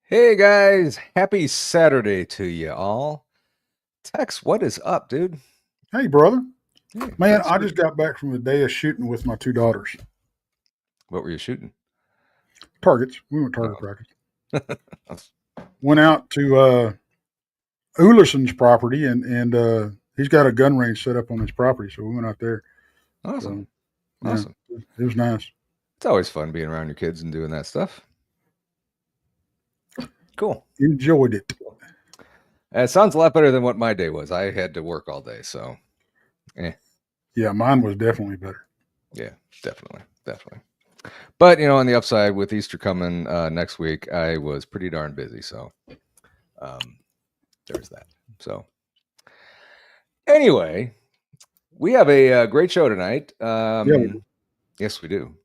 Hey guys, happy Saturday to you all. Tex, what is up, dude? Hey, brother. Hey, Man, good to I see just got back from a day of shooting with my two daughters. What were you shooting? Targets. We went target Oh, practice. that's Went out to Ulerson's property, and he's got a gun range set up on his property, so we went out there. awesome. So, yeah, Awesome. it was nice. It's always fun being around your kids and doing that stuff. Cool. Enjoyed it. It sounds a lot better than what my day was. I had to work all day, so Yeah, mine was definitely better. yeah, definitely. But on the upside, with Easter coming next week, I was pretty darn busy, so there's that. So anyway, we have a great show tonight. Yeah, Yes, we do.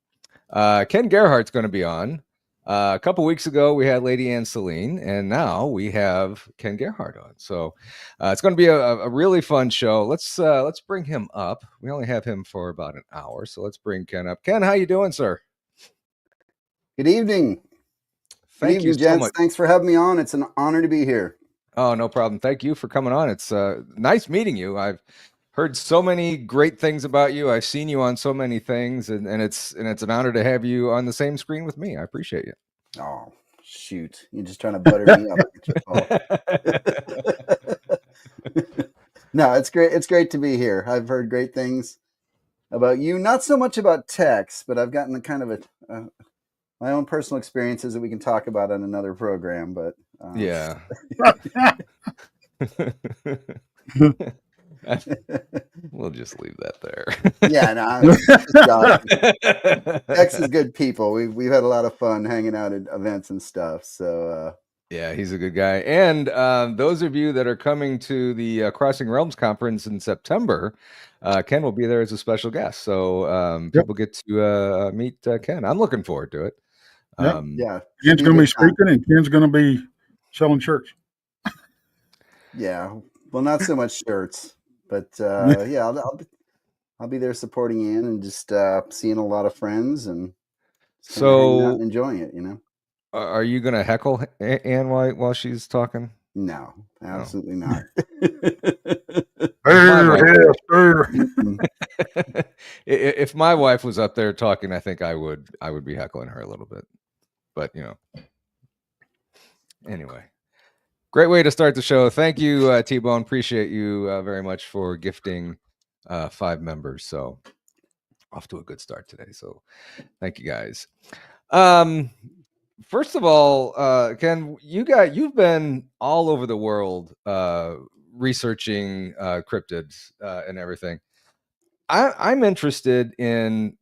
Ken Gerhardt's going to be on. A couple weeks ago, we had Lady Ann Celine, and now we have Ken Gerhardt on. So it's going to be a really fun show. Let's bring him up. We only have him for about an hour, so let's bring Ken up. Ken, how you doing, sir? Good evening. Good Thank you evening, so gents. much. Thanks for having me on. It's an honor to be here. Oh, no problem. Thank you for coming on. It's nice meeting you. I've heard so many great things about you. I've seen you on so many things, and it's an honor to have you on the same screen with me. I appreciate you. Oh, shoot. You're just trying to butter me up. No, it's great. It's great to be here. I've heard great things about you. Not so much about Tex, but I've gotten a kind of my own personal experiences that we can talk about on another program. But Yeah. We'll just leave that there. yeah, no, Tex is good people. We've had a lot of fun hanging out at events and stuff. So yeah, he's a good guy. And those of you that are coming to the Crossing Realms conference in September, Ken will be there as a special guest. So yep, people get to meet Ken. I'm looking forward to it. yep. yeah, Ken's going to be speaking, and Ken's going to be selling shirts. Yeah, well, not so much shirts, but yeah, I'll be there supporting Ian and just seeing a lot of friends and just kind of hanging out So and enjoying it. You know? are you going to heckle Ann while she's talking? No, No. absolutely not. If my wife was up there talking, I think I would be heckling her a little bit. But anyway, great way to start the show. Thank you, T-Bone. Appreciate you very much for gifting 5 members. So off to a good start today. So thank you guys. First of all, Ken, you've been all over the world researching cryptids and everything. I'm interested in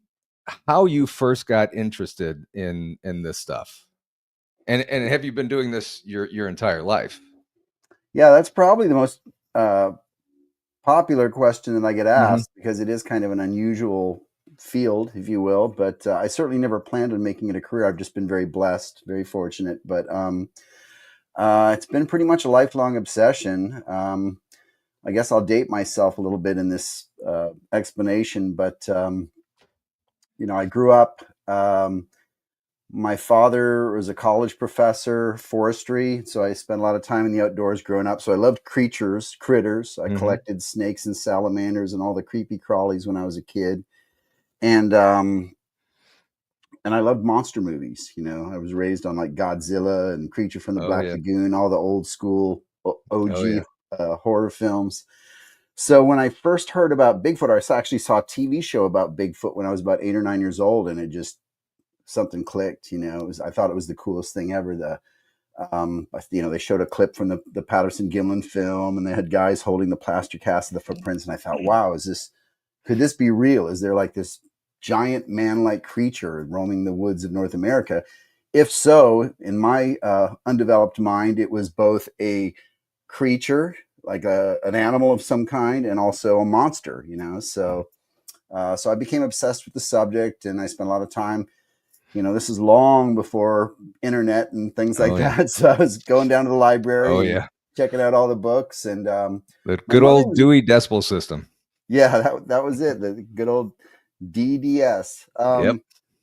how you first got interested in this stuff, and have you been doing this your entire life? Yeah, that's probably the most popular question that I get asked because it is kind of an unusual field, if you will. But I certainly never planned on making it a career. I've just been very blessed, very fortunate. But it's been pretty much a lifelong obsession. I guess I'll date myself a little bit in this explanation, but I grew up. My father was a college professor, forestry, so I spent a lot of time in the outdoors growing up. So I loved critters. I collected snakes and salamanders and all the creepy crawlies when I was a kid, and I loved monster movies. I was raised on like Godzilla and Creature from the Black Lagoon, all the old school OG horror films. So when I first heard about Bigfoot, I actually saw a TV show about Bigfoot when I was about 8 or 9 years old, and it just something clicked. I thought it was the coolest thing ever. They showed a clip from the Patterson Gimlin film, and they had guys holding the plaster cast of the footprints, and I thought, wow, could this be real? Is there like this giant man-like creature roaming the woods of North America? If so, in my undeveloped mind, it was both a creature, like an animal of some kind, and also a monster, So I became obsessed with the subject, and I spent a lot of time. This is long before internet and things like that. So I was going down to the library and checking out all the books, and the good old Dewey Decimal System. Yeah, that was it. The good old DDS. Yep.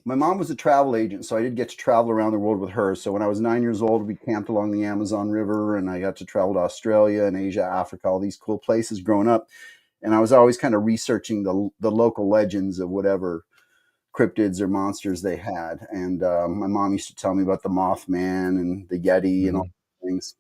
My mom was a travel agent, so I did get to travel around the world with her. So when I was 9 years old, we camped along the Amazon River, and I got to travel to Australia and Asia, Africa, all these cool places growing up. And I was always kind of researching the local legends of whatever cryptids or monsters they had. And my mom used to tell me about the Mothman and the Yeti and all Mhm. these things.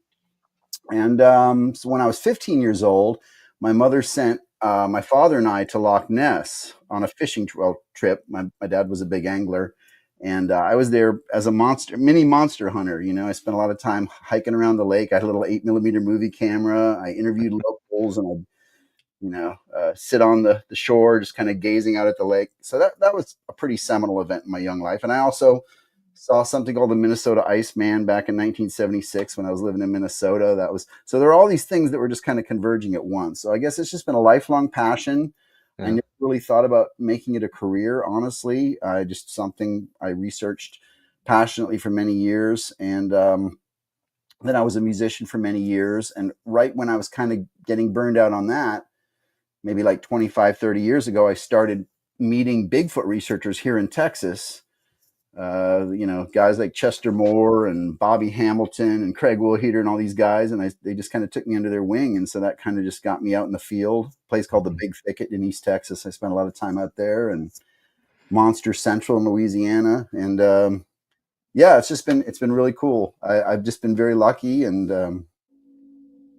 And so when I was 15 years old, my mother sent my father and I to Loch Ness on a fishing trip. My dad was a big angler. And I was there as a mini monster hunter. You know, I spent a lot of time hiking around the lake. I had a little 8mm movie camera. I interviewed locals, and I sit on the shore, just kind of gazing out at the lake. So that was a pretty seminal event in my young life. And I also saw something called the Minnesota Iceman back in 1976 when I was living in Minnesota. That was so there are all these things that were just kind of converging at once. So I guess it's just been a lifelong passion. I Yeah. never really thought about making it a career, honestly. Just something I researched passionately for many years. And then I was a musician for many years. And right when I was kind of getting burned out on that, maybe like 25, 30 years ago, I started meeting Bigfoot researchers here in Texas. Guys like Chester Moore and Bobby Hamilton and Craig Woolheater and all these guys. And they just kind of took me under their wing. And so that kind of just got me out in the field, a place called the Big Thicket in East Texas. I spent a lot of time out there, and Monster Central in Louisiana. And yeah, it's been really cool. I've just been very lucky. And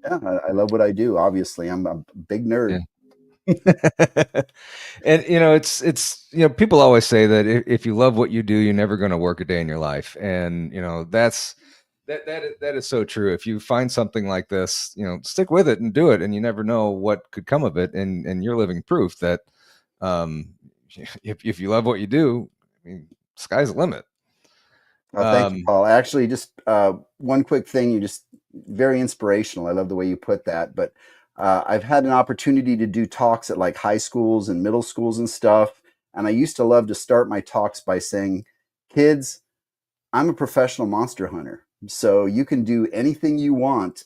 yeah, I love what I do. Obviously, I'm a big nerd. Yeah. And it's people always say that if you love what you do, you're never going to work a day in your life, and that is so true. If you find something like this, stick with it and do it, and you never know what could come of it. And you're living proof that um, if you love what you do, I mean, sky's the limit. Oh, thank you, Paul. Actually, just one quick thing. You just very inspirational. I love the way you put that. But I've had an opportunity to do talks at like high schools and middle schools and stuff. And I used to love to start my talks by saying, kids, I'm a professional monster hunter. So you can do anything you want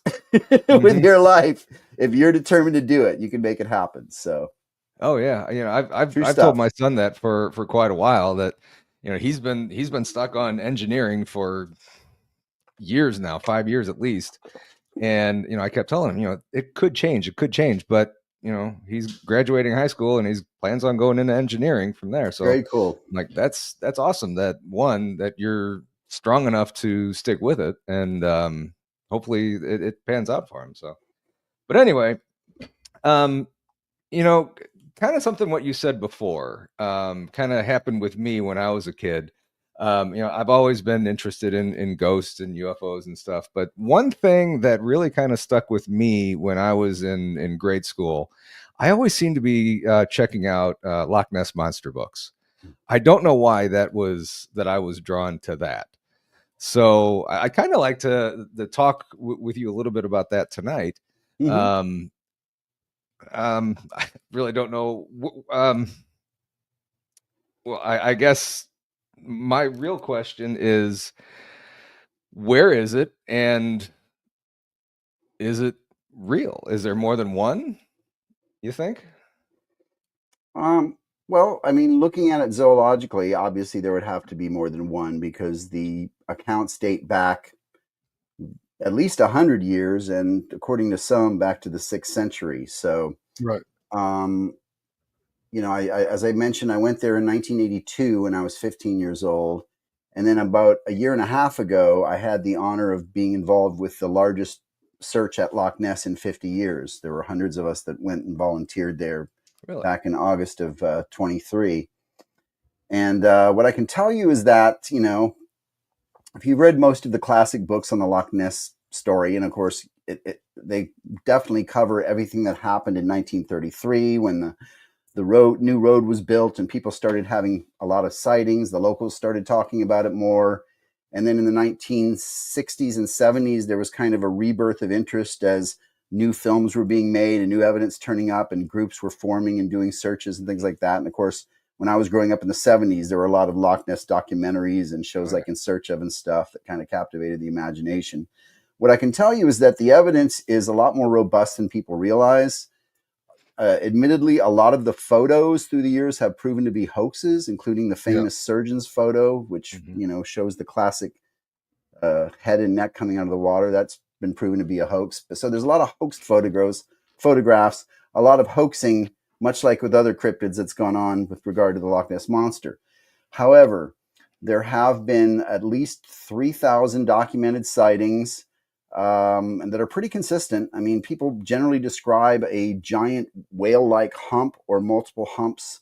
with your life. If you're determined to do it, you can make it happen. So, Oh yeah, true I've told stuff. my son that for quite a while, that he's been stuck on engineering for years now, 5 years at least. And I kept telling him, it could change, but he's graduating high school and he's plans on going into engineering from there. So Very cool. I'm like, that's awesome that that you're strong enough to stick with it, and hopefully it pans out for him. So, but anyway, um, you know, kind of something what you said before, kind of happened with me when I was a kid. I've always been interested in ghosts and UFOs and stuff, but one thing that really kind of stuck with me when I was in grade school, I always seemed to be checking out Loch Ness monster books. I don't know why that I was drawn to that. So I kind of like to talk with you a little bit about that tonight. Hmm. Um, I really don't know. Well, I guess my real question is, where is it, and is it real? Is there more than one, you think? Um, well, I mean, looking at it zoologically, obviously there would have to be more than one because the accounts date back at least 100 years, and according to some, back to the 6th century. So, Right. um, as I mentioned, I went there in 1982 when I was 15 years old, and then about a year and a half ago, I had the honor of being involved with the largest search at Loch Ness in 50 years. There were hundreds of us that went and volunteered there Really? back in August of 23. And what I can tell you is that, if you've read most of the classic books on the Loch Ness story, and of course, they definitely cover everything that happened in 1933 when the new road was built and people started having a lot of sightings. The locals started talking about it more. And then in the 1960s and 70s, there was kind of a rebirth of interest as new films were being made and new evidence turning up and groups were forming and doing searches and things like that. And of course, when I was growing up in the 70s, there were a lot of Loch Ness documentaries and shows Oh, yeah. like In Search of and stuff that kind of captivated the imagination. What I can tell you is that the evidence is a lot more robust than people realize. Admittedly, a lot of the photos through the years have proven to be hoaxes, including the famous surgeon's photo, which shows the classic head and neck coming out of the water. That's been proven to be a hoax. So there's a lot of hoaxed photographs, a lot of hoaxing, much like with other cryptids that's gone on with regard to the Loch Ness Monster. However, there have been at least 3,000 documented sightings, and that are pretty consistent. I mean, people generally describe a giant whale-like hump or multiple humps,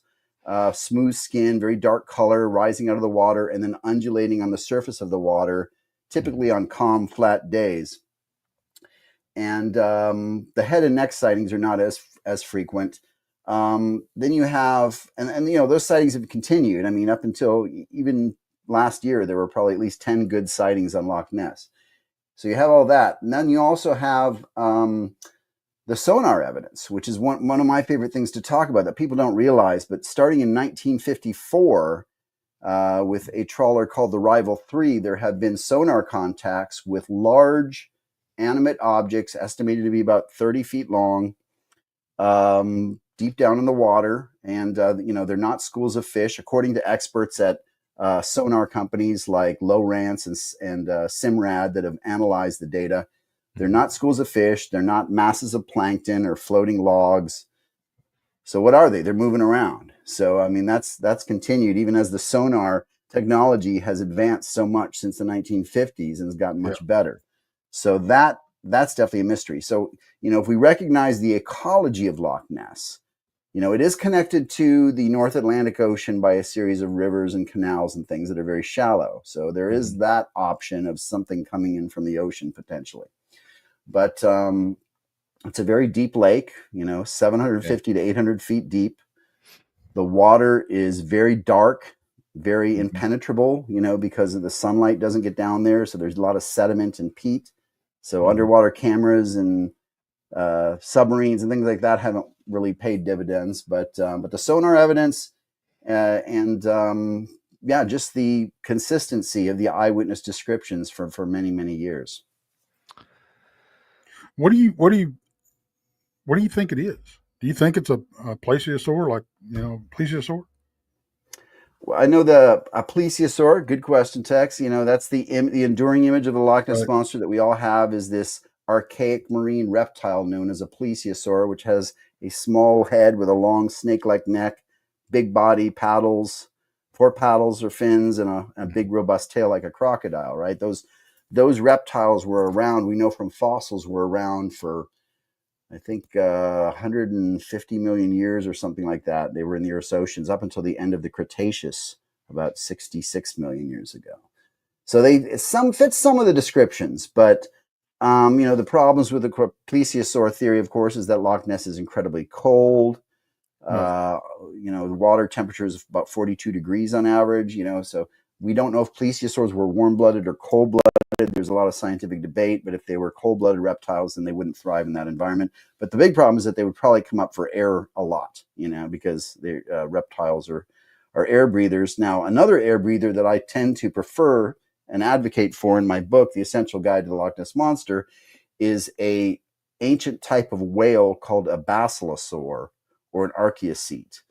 smooth skin, very dark color, rising out of the water and then undulating on the surface of the water, typically on calm, flat days. And the head and neck sightings are not as frequent. Then you have, and those sightings have continued. I mean, up until even last year, there were probably at least 10 good sightings on Loch Ness. So you have all that. And then you also have the sonar evidence, which is one of my favorite things to talk about that people don't realize. But starting in 1954, with a trawler called the Rival 3, there have been sonar contacts with large animate objects estimated to be about 30 feet long, deep down in the water. And, they're not schools of fish. According to experts at sonar companies like Lowrance and Simrad that have analyzed the data, they're not schools of fish. They're not masses of plankton or floating logs. So what are they? They're moving around. So, I mean, that's continued even as the sonar technology has advanced so much since the 1950s and has gotten much better. So that's definitely a mystery. So, if we recognize the ecology of Loch Ness, it is connected to the North Atlantic Ocean by a series of rivers and canals and things that are very shallow. So there is that option of something coming in from the ocean potentially. But it's a very deep lake, 750 to 800 feet deep. The water is very dark, very impenetrable, because of the sunlight doesn't get down there. So there's a lot of sediment and peat. So underwater cameras and submarines and things like that haven't really paid dividends, but the sonar evidence and just the consistency of the eyewitness descriptions for many, many years. What do you think it is? Do you think it's a plesiosaur, like plesiosaur? Well, I know a plesiosaur. Good question, Tex. That's the enduring image of the Loch Ness monster that we all have is this archaic marine reptile known as a plesiosaur, which has a small head with a long snake-like neck, big body, paddles, 4 paddles or fins, and a big robust tail like a crocodile, right? Those reptiles were around. We know from fossils were around for, I think, 150 million years or something like that. They were in the Earth's oceans up until the end of the Cretaceous, about 66 million years ago. So they fit some of the descriptions, but the problems with the plesiosaur theory, of course, is that Loch Ness is incredibly cold. The water temperature is about 42 degrees on average, so we don't know if plesiosaurs were warm-blooded or cold-blooded. There's a lot of scientific debate, but if they were cold-blooded reptiles, then they wouldn't thrive in that environment. But the big problem is that they would probably come up for air a lot, because reptiles are air breathers. Now, another air breather that I tend to prefer and advocate for in my book, The Essential Guide to the Loch Ness Monster, is a ancient type of whale called a basilosaur or an archaeocete.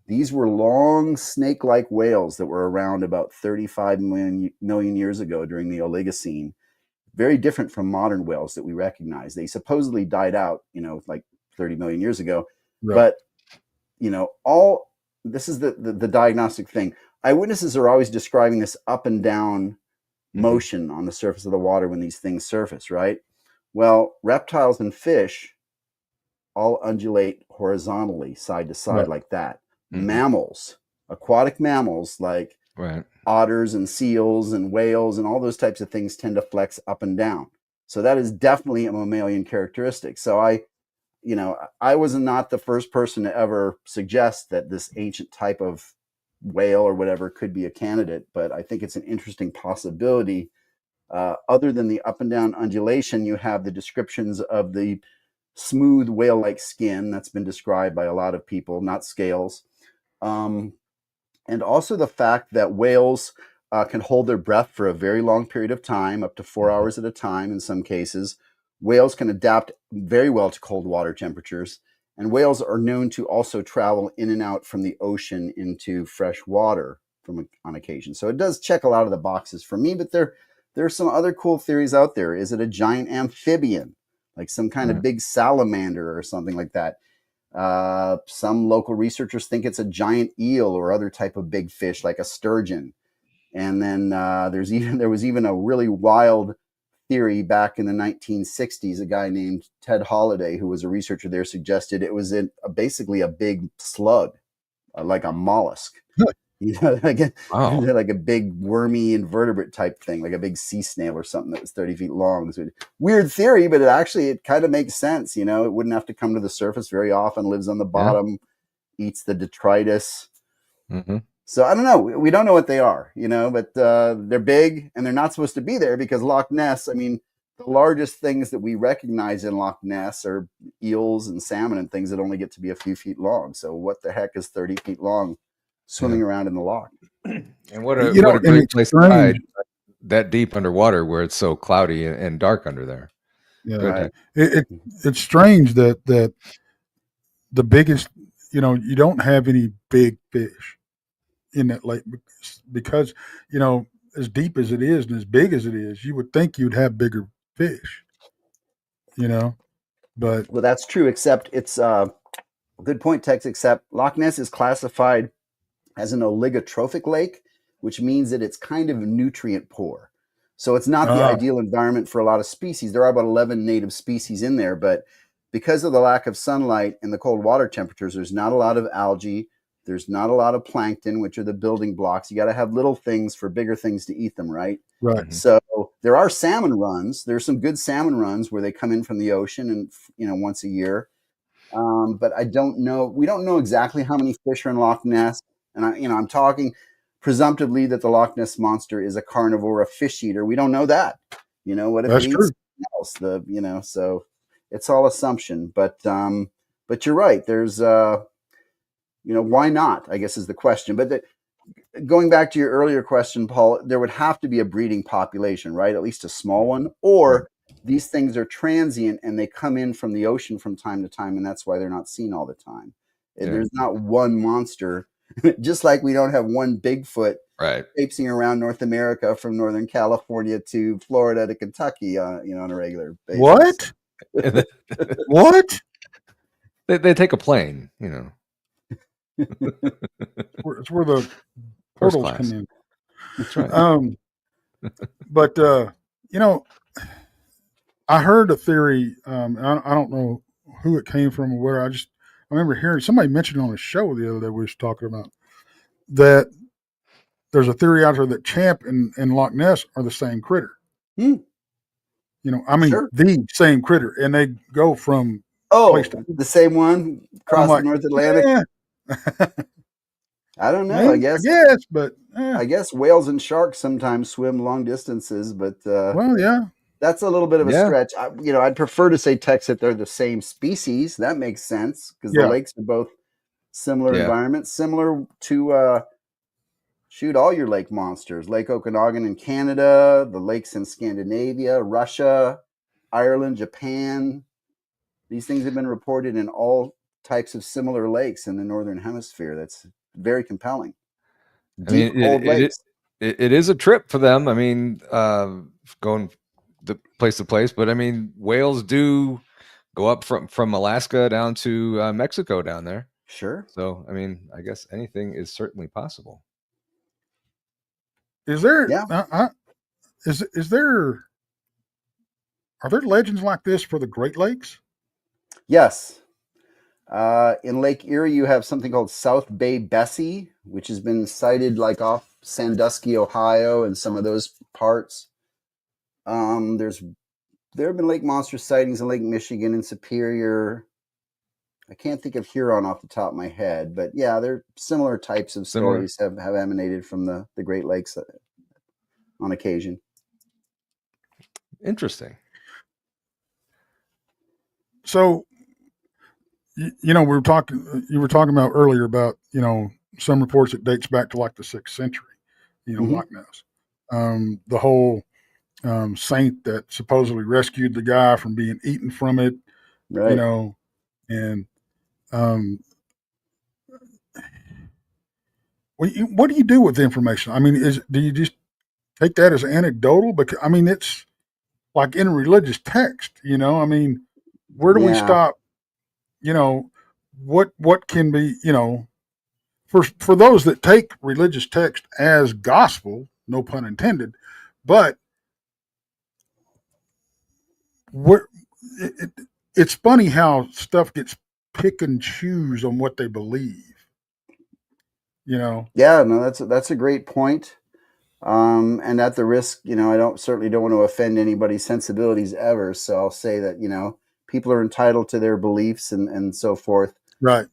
These were long snake-like whales that were around about 35 million years ago during the Oligocene. Very different from modern whales that we recognize. They supposedly died out, like 30 million years ago. Right. But, this is the diagnostic thing. Eyewitnesses are always describing this up and down motion on the surface of the water when these things surface, right? Well, reptiles and fish all undulate horizontally, side to side, like that. Mammals, aquatic mammals like otters and seals and whales and all those types of things tend to flex up and down. So that is definitely a mammalian characteristic. So I was not the first person to ever suggest that this ancient type of whale or whatever could be a candidate, but I think it's an interesting possibility. Other than the up and down undulation, you have the descriptions of the smooth whale-like skin that's been described by a lot of people, not scales. And also the fact that whales can hold their breath for a very long period of time, up to 4 hours at a time in some cases. Whales can adapt very well to cold water temperatures. And whales are known to also travel in and out from the ocean into fresh water on occasion. So it does check a lot of the boxes for me, but there are some other cool theories out there. Is it a giant amphibian, like some kind of big salamander or something like that? Some local researchers think it's a giant eel or other type of big fish like a sturgeon. And then there was even a really wild theory back in the 1960s. A guy named Ted Holliday, who was a researcher there, suggested it was basically a big slug, like a mollusk. Like a big wormy invertebrate type thing, like a big sea snail or something that was 30 feet long. So weird theory, but it kind of makes sense. It wouldn't have to come to the surface very often, lives on the bottom, eats the detritus. Mm-hmm. So I don't know. We don't know what they are, but they're big and they're not supposed to be there because Loch Ness, I mean, the largest things that we recognize in Loch Ness are eels and salmon and things that only get to be a few feet long. So what the heck is 30 feet long swimming around in the loch? And what a great place to hide that deep underwater where it's so cloudy and dark under there. Yeah, right. It's strange that the biggest, you don't have any big fish in that lake because, as deep as it is and as big as it is, you would think you'd have bigger fish, but. Well, that's true, except it's good point, Tex, except Loch Ness is classified as an oligotrophic lake, which means that it's kind of nutrient poor. So it's not the ideal environment for a lot of species. There are about 11 native species in there, but because of the lack of sunlight and the cold water temperatures, there's not a lot of algae. There's not a lot of plankton, which are the building blocks. You got to have little things for bigger things to eat them, right? Right. So there are salmon runs. There's some good salmon runs where they come in from the ocean and, once a year. But I don't know. We don't know exactly how many fish are in Loch Ness. And I'm talking presumptively that the Loch Ness monster is a carnivore, a fish eater. We don't know that. What if it eats something else? So it's all assumption. But you're right. There's why not? I guess is the question. But going back to your earlier question, Paul, there would have to be a breeding population, right? At least a small one, or these things are transient and they come in from the ocean from time to time, and that's why they're not seen all the time. Yeah. There's not one monster. Just like we don't have one Bigfoot traipsing around North America from Northern California to Florida to Kentucky, on a regular basis. What? What? They take a plane, It's where the portals come in. That's right. But I heard a theory. I don't know who it came from or where. I remember hearing somebody mentioned on a show the other day we was talking about that there's a theory out there that Champ and Loch Ness are the same critter. Sure. The same critter, and they go from the same one across the North Atlantic. Yeah. I don't know. I guess whales and sharks sometimes swim long distances, but yeah. That's a little bit of a stretch. I'd prefer to say, Tex, that they're the same species. That makes sense because the lakes are both similar environments, similar to all your lake monsters. Lake Okanagan in Canada, the lakes in Scandinavia, Russia, Ireland, Japan. These things have been reported in all types of similar lakes in the Northern Hemisphere. That's very compelling. Deep, cold lakes. It is a trip for them. I mean, going the place to place, but I mean, whales do go up from Alaska down to Mexico down there. Sure. So, I mean, I guess anything is certainly possible. Is there? Yeah. Is there? Are there legends like this for the Great Lakes? Yes. In Lake Erie, you have something called South Bay Bessie, which has been sighted like off Sandusky, Ohio, and some of those parts. There have been lake monster sightings in Lake Michigan and Superior. I can't think of Huron off the top of my head, but yeah, there are similar types of stories have emanated from the Great Lakes on occasion. Interesting. So, you were talking about earlier about, some reports it dates back to like the 6th century, Loch Ness. The whole saint that supposedly rescued the guy from being eaten from it, right. And Um, what do you do with the information? I mean, do you just take that as anecdotal? Because I mean, it's like in religious text, you know. I mean, where do we Yeah. stop? You know, what can be, you know, for those that take religious text as gospel, no pun intended, but where it, it, it's funny how stuff gets pick and choose on what they believe. You know, Yeah, no, that's a great point. And at the risk, I certainly don't want to offend anybody's sensibilities ever. So I'll say that, people are entitled to their beliefs and so forth. right?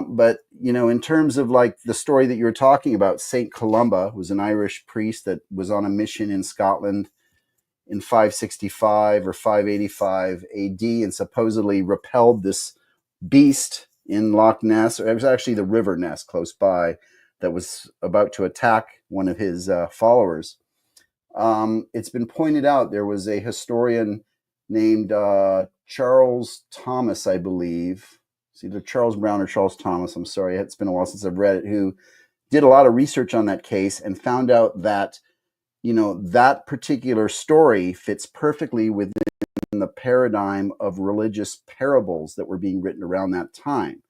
But, in terms of like the story that you were talking about, Saint Columba was an Irish priest that was on a mission in Scotland in 565 or 585 AD and supposedly repelled this beast in Loch Ness, or it was actually the River Ness close by, that was about to attack one of his followers. It's been pointed out there was a historian named Charles Thomas, I believe. It's either Charles Brown or Charles Thomas. I'm sorry, it's been a while since I've read it. Who did a lot of research on that case and found out that that particular story fits perfectly within the paradigm of religious parables that were being written around that time.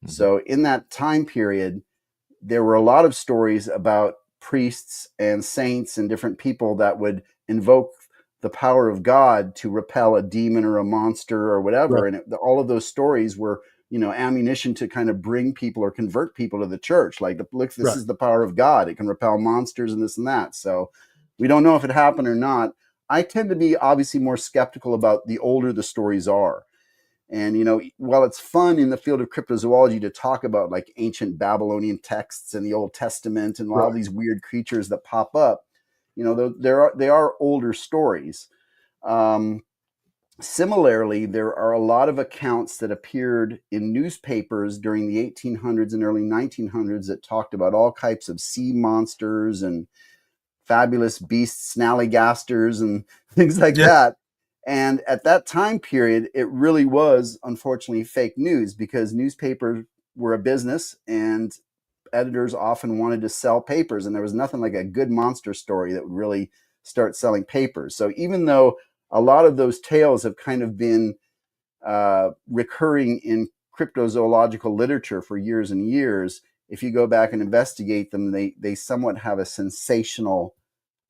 Mm-hmm. So in that time period, there were a lot of stories about priests and saints and different people that would invoke the power of God to repel a demon or a monster or whatever. Right. And all of those stories were, ammunition to kind of bring people or convert people to the church. Like, look, this is the power of God. It can repel monsters and this and that. So we don't know if it happened or not. I tend to be obviously more skeptical about the older the stories are. And, while it's fun in the field of cryptozoology to talk about like ancient Babylonian texts and the Old Testament and all these weird creatures that pop up, they are older stories. Similarly, there are a lot of accounts that appeared in newspapers during the 1800s and early 1900s that talked about all types of sea monsters and fabulous beasts, snallygasters, and things like that. And at that time period, it really was, unfortunately, fake news because newspapers were a business and editors often wanted to sell papers. And there was nothing like a good monster story that would really start selling papers. So even though a lot of those tales have kind of been recurring in cryptozoological literature for years and years, if you go back and investigate them, they somewhat have a sensational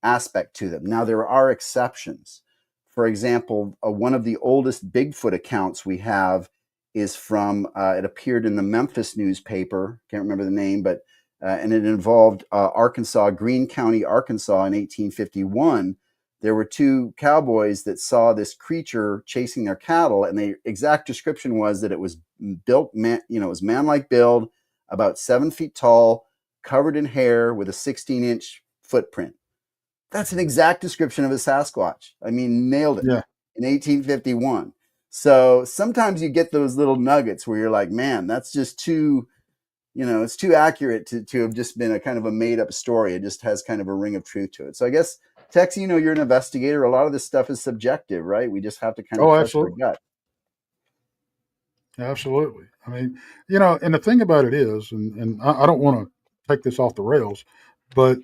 aspect to them. Now, there are exceptions. For example, one of the oldest Bigfoot accounts we have is from, it appeared in the Memphis newspaper, can't remember the name, but and it involved Arkansas, Greene County, Arkansas in 1851. There were two cowboys that saw this creature chasing their cattle, and the exact description was that it was built, it was man-like build, about 7 feet tall, covered in hair, with a 16-inch footprint. That's an exact description of a Sasquatch. I mean, nailed it in 1851. So sometimes you get those little nuggets where you're like, man, that's just too, it's too accurate to have just been a kind of a made up story. It just has kind of a ring of truth to it. So I guess, Tex, you're an investigator. A lot of this stuff is subjective, right? We just have to kind of trust our gut. Absolutely. I mean, and the thing about it is, and I don't want to take this off the rails, but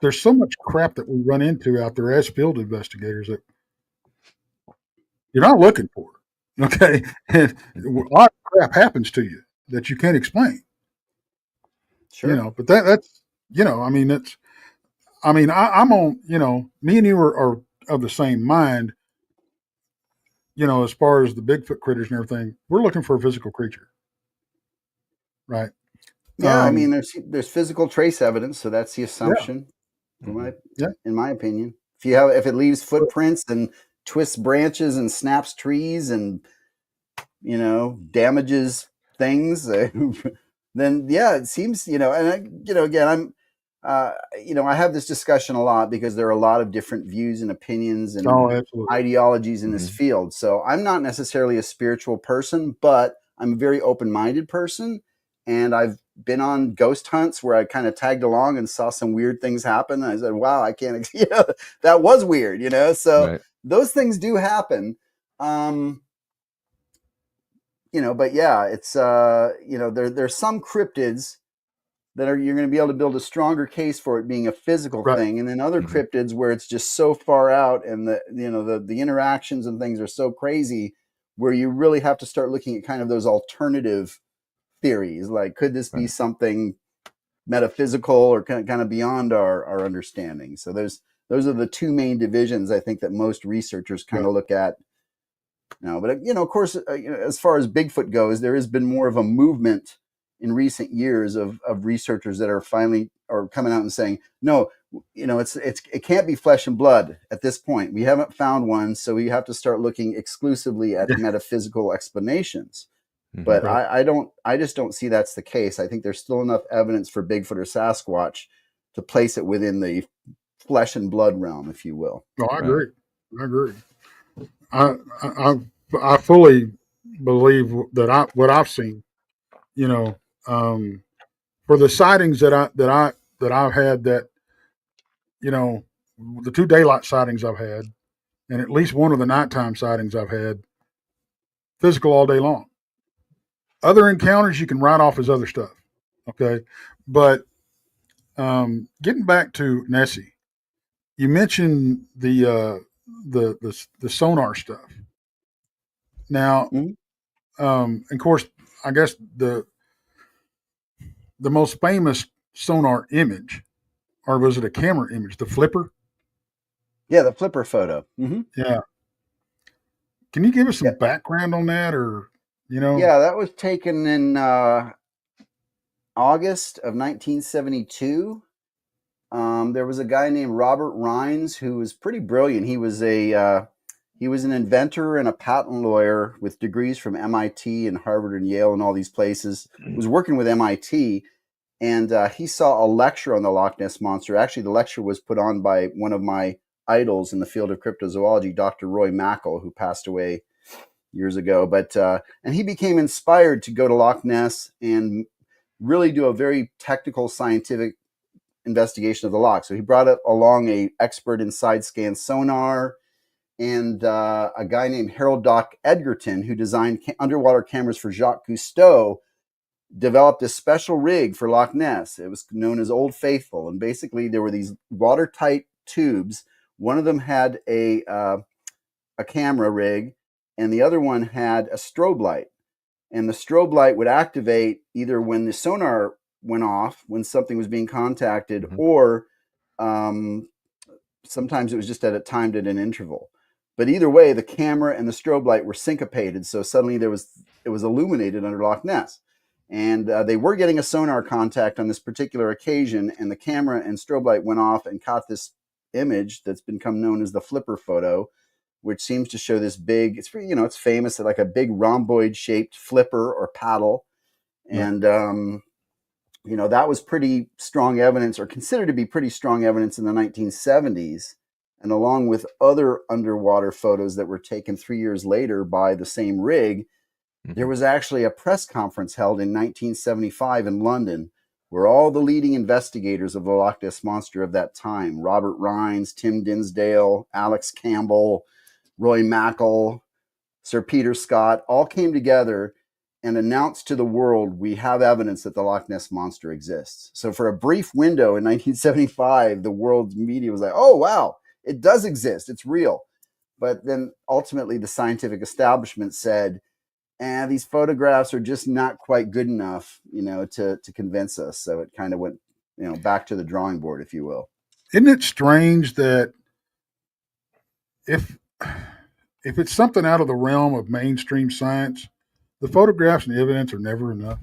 there's so much crap that we run into out there as field investigators that you're not looking for. Okay. And a lot of crap happens to you that you can't explain. Sure. But that's, I mean, I'm on, me and you are of the same mind, as far as the Bigfoot critters and everything. We're looking for a physical creature. Right. Yeah. I mean, there's physical trace evidence. So that's the assumption. In my opinion, if it leaves footprints and twists branches and snaps trees and damages things, then it seems and again I'm I have this discussion a lot because there are a lot of different views and opinions and ideologies in this field. So I'm not necessarily a spiritual person, but I'm a very open-minded person, and I've been on ghost hunts where I kind of tagged along and saw some weird things happen. And I said, wow, I can't, that was weird, so those things do happen. but yeah, it's there's some cryptids that you're going to be able to build a stronger case for it being a physical Right. thing, and then other Mhm. cryptids where it's just so far out, and the interactions and things are so crazy, where you really have to start looking at kind of those alternative theories, like could this be Right. something metaphysical or kind of beyond our understanding? So those are the two main divisions I think that most researchers kind Right. of look at now. But of course, as far as Bigfoot goes, there has been more of a movement in recent years of researchers that are finally are coming out and saying, no, it can't be flesh and blood at this point. We haven't found one, so we have to start looking exclusively at Yeah. metaphysical explanations. Mhm. But Right. I just don't see that's the case. I think there's still enough evidence for Bigfoot or Sasquatch to place it within the flesh and blood realm, if you will. No, I Right. agree. I agree. I I I fully believe that what I've seen. You know, um, for the sightings that I've had, that the two daylight sightings I've had, and at least one of the nighttime sightings I've had, physical all day long. Other encounters you can write off as other stuff. Okay, but getting back to Nessie, you mentioned the sonar stuff. Now, Mhm. of course, I guess the most famous sonar image, or was it a camera image? The flipper. Yeah, the flipper photo. Mm-hmm. Yeah. Can you give us some Yeah, background on that, or you know? yeah, that was taken in August of 1972. There was a guy named Robert Rines who was pretty brilliant. He was an inventor and a patent lawyer with degrees from MIT and Harvard and Yale and all these places. Was working with MIT, and he saw a lecture on the Loch Ness monster. Actually, the lecture was put on by one of my idols in the field of cryptozoology, Dr. Roy Mackal, who passed away years ago. But and he became inspired to go to Loch Ness and really do a very technical scientific investigation of the loch. So he brought along a expert in side scan sonar and a guy named Harold Doc Edgerton, who designed underwater cameras for Jacques Cousteau, developed a special rig for Loch Ness. It was known as Old Faithful, and basically there were these watertight tubes. One of them had a camera rig, and the other one had a strobe light. And the strobe light would activate either when the sonar went off, when something was being contacted, Mhm. or um, sometimes it was just timed at an interval. But either way, the camera and the strobe light were syncopated, so suddenly it was illuminated under Loch Ness. And they were getting a sonar contact on this particular occasion, and the camera and strobe light went off and caught this image that's become known as the flipper photo, which seems to show this big, it's famous, like a big rhomboid shaped flipper or paddle. Right. And that was pretty strong evidence, or considered to be pretty strong evidence, in the 1970s. And along with other underwater photos that were taken 3 years later by the same rig, there Mhm. was actually a press conference held in 1975 in London, where all the leading investigators of the Loch Ness Monster of that time, Robert Rines, Tim Dinsdale, Alex Campbell, Roy Mackal, Sir Peter Scott, all came together and announced to the world, we have evidence that the Loch Ness Monster exists. So for a brief window in 1975, the world's media was like, oh, wow, it does exist. It's real. But then ultimately the scientific establishment said, these photographs are just not quite good enough, to convince us. So it kind of went, back to the drawing board, if you will. Isn't it strange that if if it's something out of the realm of mainstream science, the photographs and the evidence are never enough?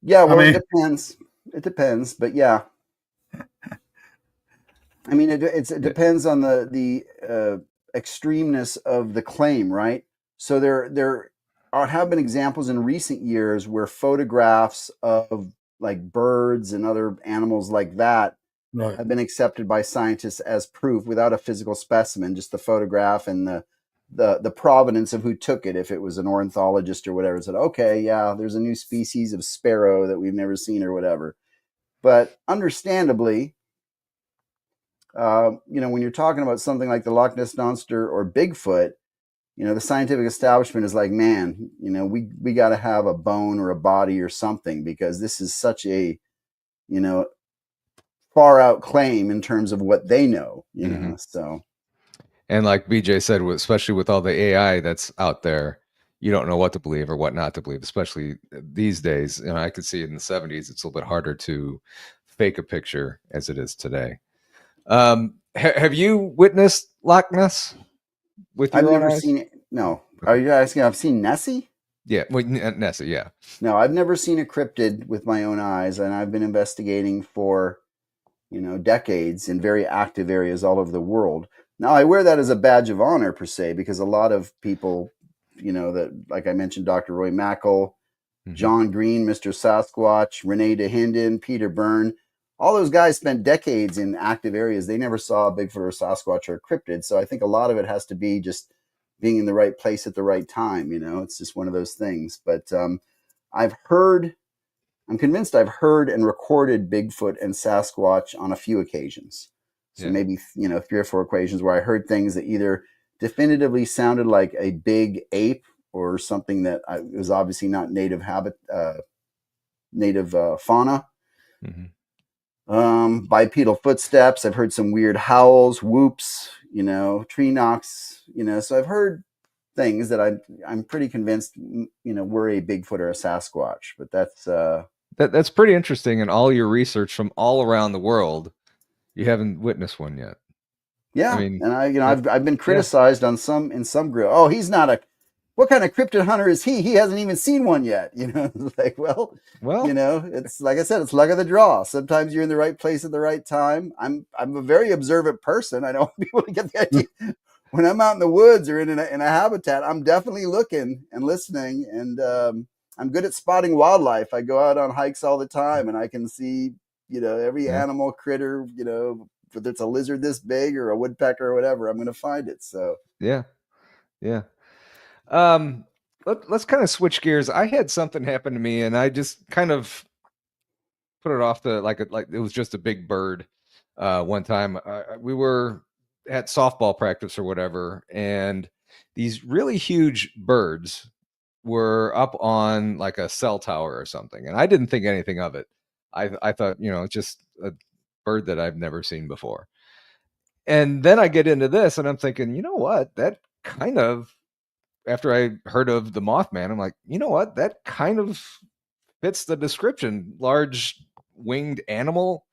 Yeah, I well, it mean, depends. It depends, but yeah. I mean, it Yeah. depends on the extremeness of the claim, right? So have been examples in recent years where photographs of like birds and other animals like that right. have been accepted by scientists as proof without a physical specimen, just the photograph and the provenance of who took it. If it was an ornithologist or whatever, said, okay, yeah, there's a new species of sparrow that we've never seen or whatever. But understandably, when you're talking about something like the Loch Ness Monster or Bigfoot, the scientific establishment is like, man, we got to have a bone or a body or something, because this is such a, far out claim in terms of what they know, so. And like BJ said, especially with all the AI that's out there, you don't know what to believe or what not to believe, especially these days. I could see in the 70s, it's a little bit harder to fake a picture as it is today. Have you witnessed Loch Ness with I've your own never eyes? seen it. No. Are you asking? I've seen Nessie? Yeah, well, Nessie, yeah. No, I've never seen a cryptid with my own eyes, and I've been investigating for, decades in very active areas all over the world. Now, I wear that as a badge of honor per se, because a lot of people, that, like I mentioned, Dr. Roy Mackle, John Green, Mr. Sasquatch, Renee DeHinden, Peter Byrne, all those guys spent decades in active areas. They never saw a Bigfoot or Sasquatch or a cryptid. So I think a lot of it has to be just being in the right place at the right time. It's just one of those things. But I'm convinced I've heard and recorded Bigfoot and Sasquatch on a few occasions. So maybe, 3 or 4 occasions where I heard things that either definitively sounded like a big ape or something that was obviously not native fauna. Bipedal footsteps. I've heard some weird howls, whoops, tree knocks, so I've heard things that I'm pretty convinced, were a Bigfoot or a Sasquatch, but that's pretty interesting. In all your research from all around the world, you haven't witnessed one yet. Yeah. And I've been criticized in some group. Oh, he's not what kind of cryptid hunter is he? He hasn't even seen one yet. It's like, well, it's like I said, it's luck of the draw. Sometimes you're in the right place at the right time. I'm a very observant person. I don't want people to get the idea. When I'm out in the woods or in a habitat, I'm definitely looking and listening, and I'm good at spotting wildlife. I go out on hikes all the time, and I can see, every animal, critter, whether it's a lizard this big or a woodpecker or whatever, I'm going to find it. So yeah. Let's kind of switch gears. I had something happen to me, and I just kind of put it off like it was just a big bird. One time, we were at softball practice or whatever, and these really huge birds were up on like a cell tower or something, and I didn't think anything of it. I thought, it's just a bird that I've never seen before. And then I get into this, and I'm thinking, you know what? That kind of, after I heard of the Mothman, I'm like, you know what? That kind of fits the description. Large winged animal,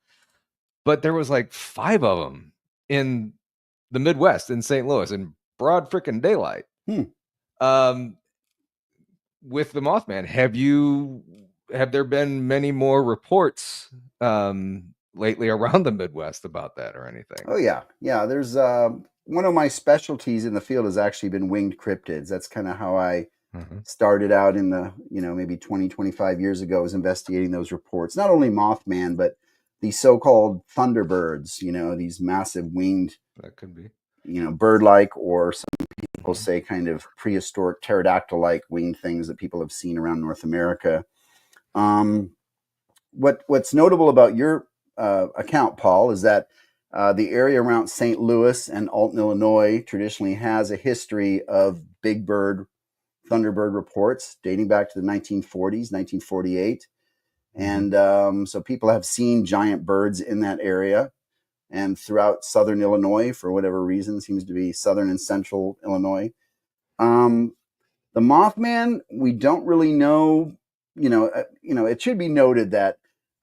but there was like 5 of them in the Midwest in St. Louis in broad freaking daylight. With the Mothman, have there been many more reports lately around the Midwest about that or anything? Oh yeah. There's one of my specialties in the field has actually been winged cryptids. That's kind of how I started out in the, maybe 20, 25 years ago, was investigating those reports. Not only Mothman, but these so-called thunderbirds, these massive winged, that could be, bird-like, or some people say kind of prehistoric pterodactyl-like winged things that people have seen around North America. What's notable about your account, Paul, is that the area around St. Louis and Alton, Illinois, traditionally has a history of big bird, thunderbird reports dating back to the 1940s, 1948. And so people have seen giant birds in that area and throughout southern Illinois, for whatever reason, seems to be southern and central Illinois. The Mothman, we don't really know. It should be noted that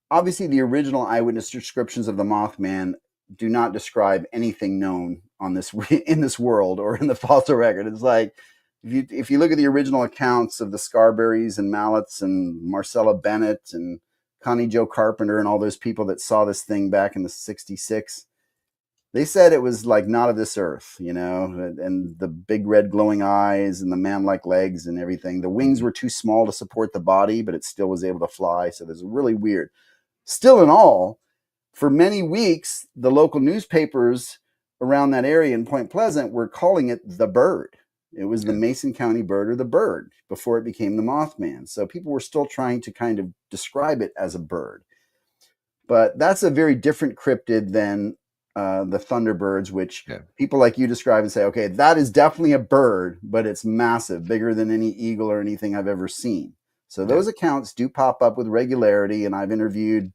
obviously the original eyewitness descriptions of the Mothman do not describe anything known on this in this world or in the fossil record. It's like, if you look at the original accounts of the Scarberries and Mallets and Marcella Bennett and Connie Joe Carpenter and all those people that saw this thing back in the 66, they said it was like not of this earth, and the big red glowing eyes and the man-like legs and everything. The wings were too small to support the body, but it still was able to fly. So this is really weird. Still in all, for many weeks, the local newspapers around that area in Point Pleasant were calling it the bird. It was the Mason County bird, or the bird, before it became the Mothman. So people were still trying to kind of describe it as a bird. But that's a very different cryptid than the Thunderbirds, which Yeah. people like you describe and say, okay, that is definitely a bird, but it's massive, bigger than any eagle or anything I've ever seen. So those accounts do pop up with regularity, and I've interviewed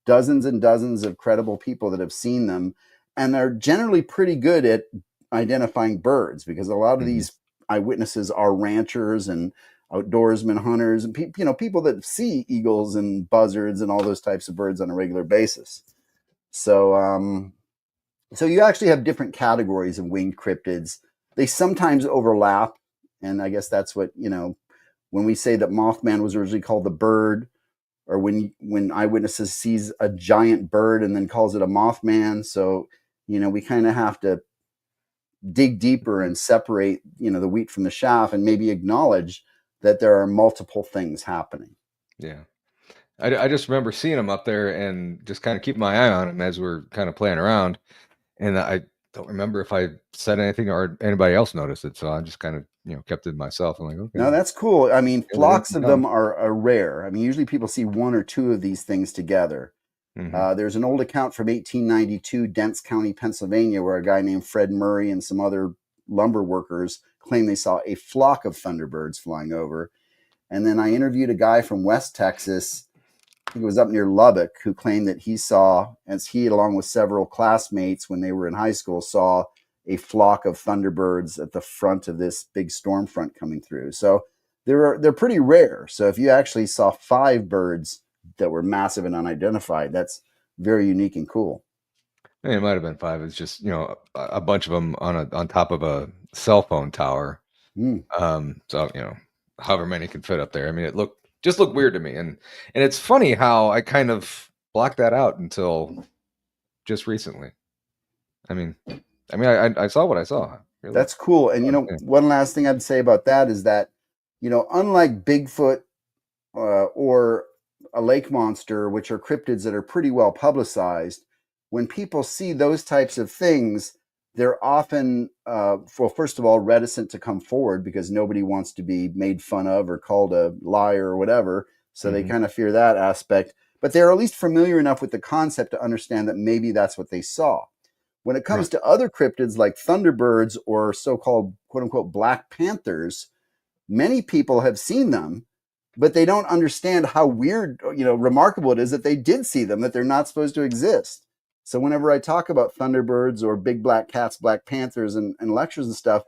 dozens and dozens of credible people that have seen them, and they're generally pretty good at identifying birds, because a lot of these eyewitnesses are ranchers and outdoorsmen, hunters, and people that see eagles and buzzards and all those types of birds on a regular basis. So so you actually have different categories of winged cryptids. They sometimes overlap, and I guess that's what, when we say that Mothman was originally called the bird, or when eyewitnesses sees a giant bird and then calls it a Mothman. So, we kind of have to dig deeper and separate, the wheat from the chaff, and maybe acknowledge that there are multiple things happening. Yeah. I just remember seeing them up there and just kind of keeping my eye on them as we're kind of playing around. And I don't remember if I said anything or anybody else noticed it. So I just kind of, kept it to myself. I'm like, okay. No, that's cool. I mean, Yeah, flocks of them are rare. I mean, usually people see one or two of these things together. There's an old account from 1892, Dents County, Pennsylvania, where a guy named Fred Murray and some other lumber workers claimed they saw a flock of thunderbirds flying over. And then I interviewed a guy from West Texas, I think it was up near Lubbock, who claimed that he saw, as he, along with several classmates when they were in high school, saw a flock of thunderbirds at the front of this big storm front coming through. So they're pretty rare. So if you actually saw 5 birds that were massive and unidentified, that's very unique and cool. It might have been 5. It's just, a bunch of them on top of a cell phone tower. So, however many can fit up there. I mean, it just looked weird to me. And it's funny how I kind of blocked that out until just recently. I mean, I saw what I saw. Really. That's cool. And, one last thing I'd say about that is that, unlike Bigfoot or a lake monster, which are cryptids that are pretty well publicized, when people see those types of things, they're often, first of all, reticent to come forward because nobody wants to be made fun of or called a liar or whatever. So they kind of fear that aspect. But they're at least familiar enough with the concept to understand that maybe that's what they saw. When it comes to other cryptids like thunderbirds or so-called quote-unquote black panthers, many people have seen them, but they don't understand how weird, remarkable it is that they did see them, that they're not supposed to exist. So whenever I talk about thunderbirds or big black cats, black panthers, and lectures and stuff,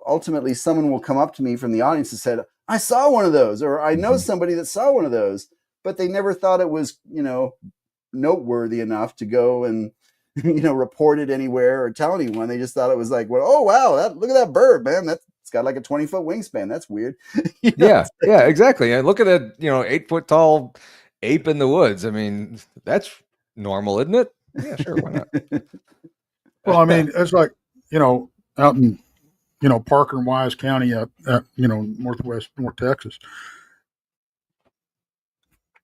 ultimately someone will come up to me from the audience and said, I saw one of those, or I know somebody that saw one of those, but they never thought it was, noteworthy enough to go and, report it anywhere or tell anyone. They just thought it was like, well, oh, wow, look at that bird, man. It's got like a 20-foot wingspan. That's weird. Yeah, exactly. And look at that, 8-foot tall ape in the woods. I mean, that's normal, isn't it? Yeah, sure. Why not? Well, I mean, it's like, out in, Parker and Wise County, North Texas.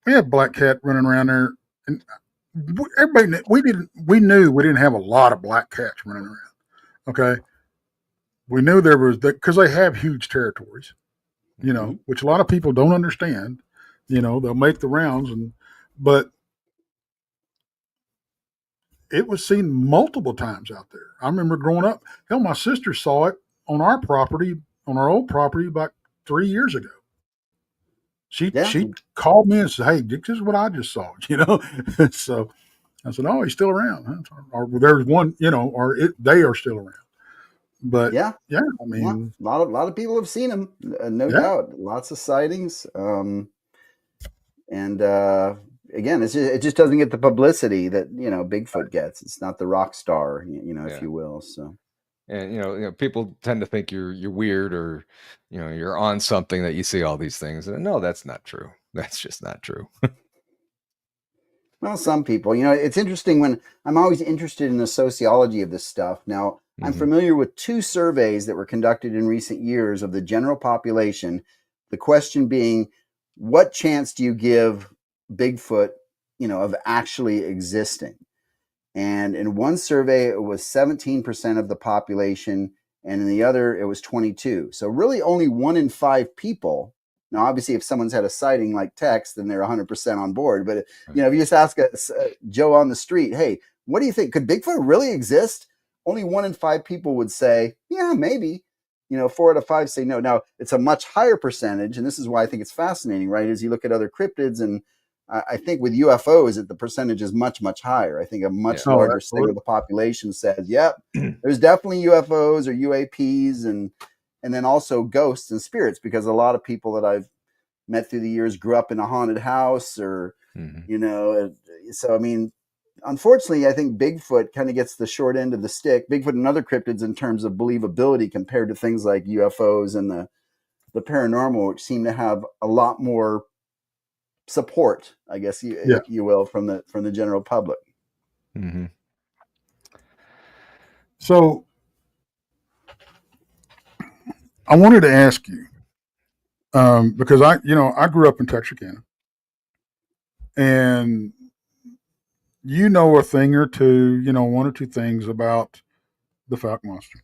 We had black cat running around there, and everybody, we knew we didn't have a lot of black cats running around. Okay. We knew there was because they have huge territories, which a lot of people don't understand. They'll make the rounds, but it was seen multiple times out there. I remember growing up. Hell, my sister saw it on our property, on our old property, about 3 years ago. She called me and said, "Hey, this is what I just saw." So I said, "Oh, he's still around." Or there's one, they are still around. But I mean, a lot of people have seen him, no doubt. Lots of sightings, and again, it just doesn't get the publicity that Bigfoot gets. It's not the rock star, if you will. So, and people tend to think you're weird or you're on something that you see all these things. And no, that's not true. That's just not true. Well, some people, it's interesting when I'm always interested in the sociology of this stuff. Now, I'm familiar with 2 surveys that were conducted in recent years of the general population. The question being, what chance do you give Bigfoot, of actually existing? And in one survey, it was 17% of the population, and in the other, it was 22%. So really only 1 in 5 people Now, obviously, if someone's had a sighting like Tex, then they're 100% on board. But if you just ask Joe on the street, hey, what do you think? Could Bigfoot really exist? Only 1 in 5 people would say, yeah, maybe. 4 out of 5 say no. Now, it's a much higher percentage, and this is why I think it's fascinating, right? As you look at other cryptids, and I think with UFOs, that the percentage is much, much higher. I think a much larger segment of the population says, yep, there's definitely UFOs or UAPs, and then also ghosts and spirits, because a lot of people that I've met through the years grew up in a haunted house, or, so, I mean, unfortunately, I think Bigfoot kind of gets the short end of the stick. Bigfoot and other cryptids in terms of believability compared to things like UFOs and the paranormal, which seem to have a lot more support, I guess you will, from the general public. Mm-hmm. So I wanted to ask you, because I grew up in Texarkana, and a thing or two, 1 or 2 things about the Fouke monster.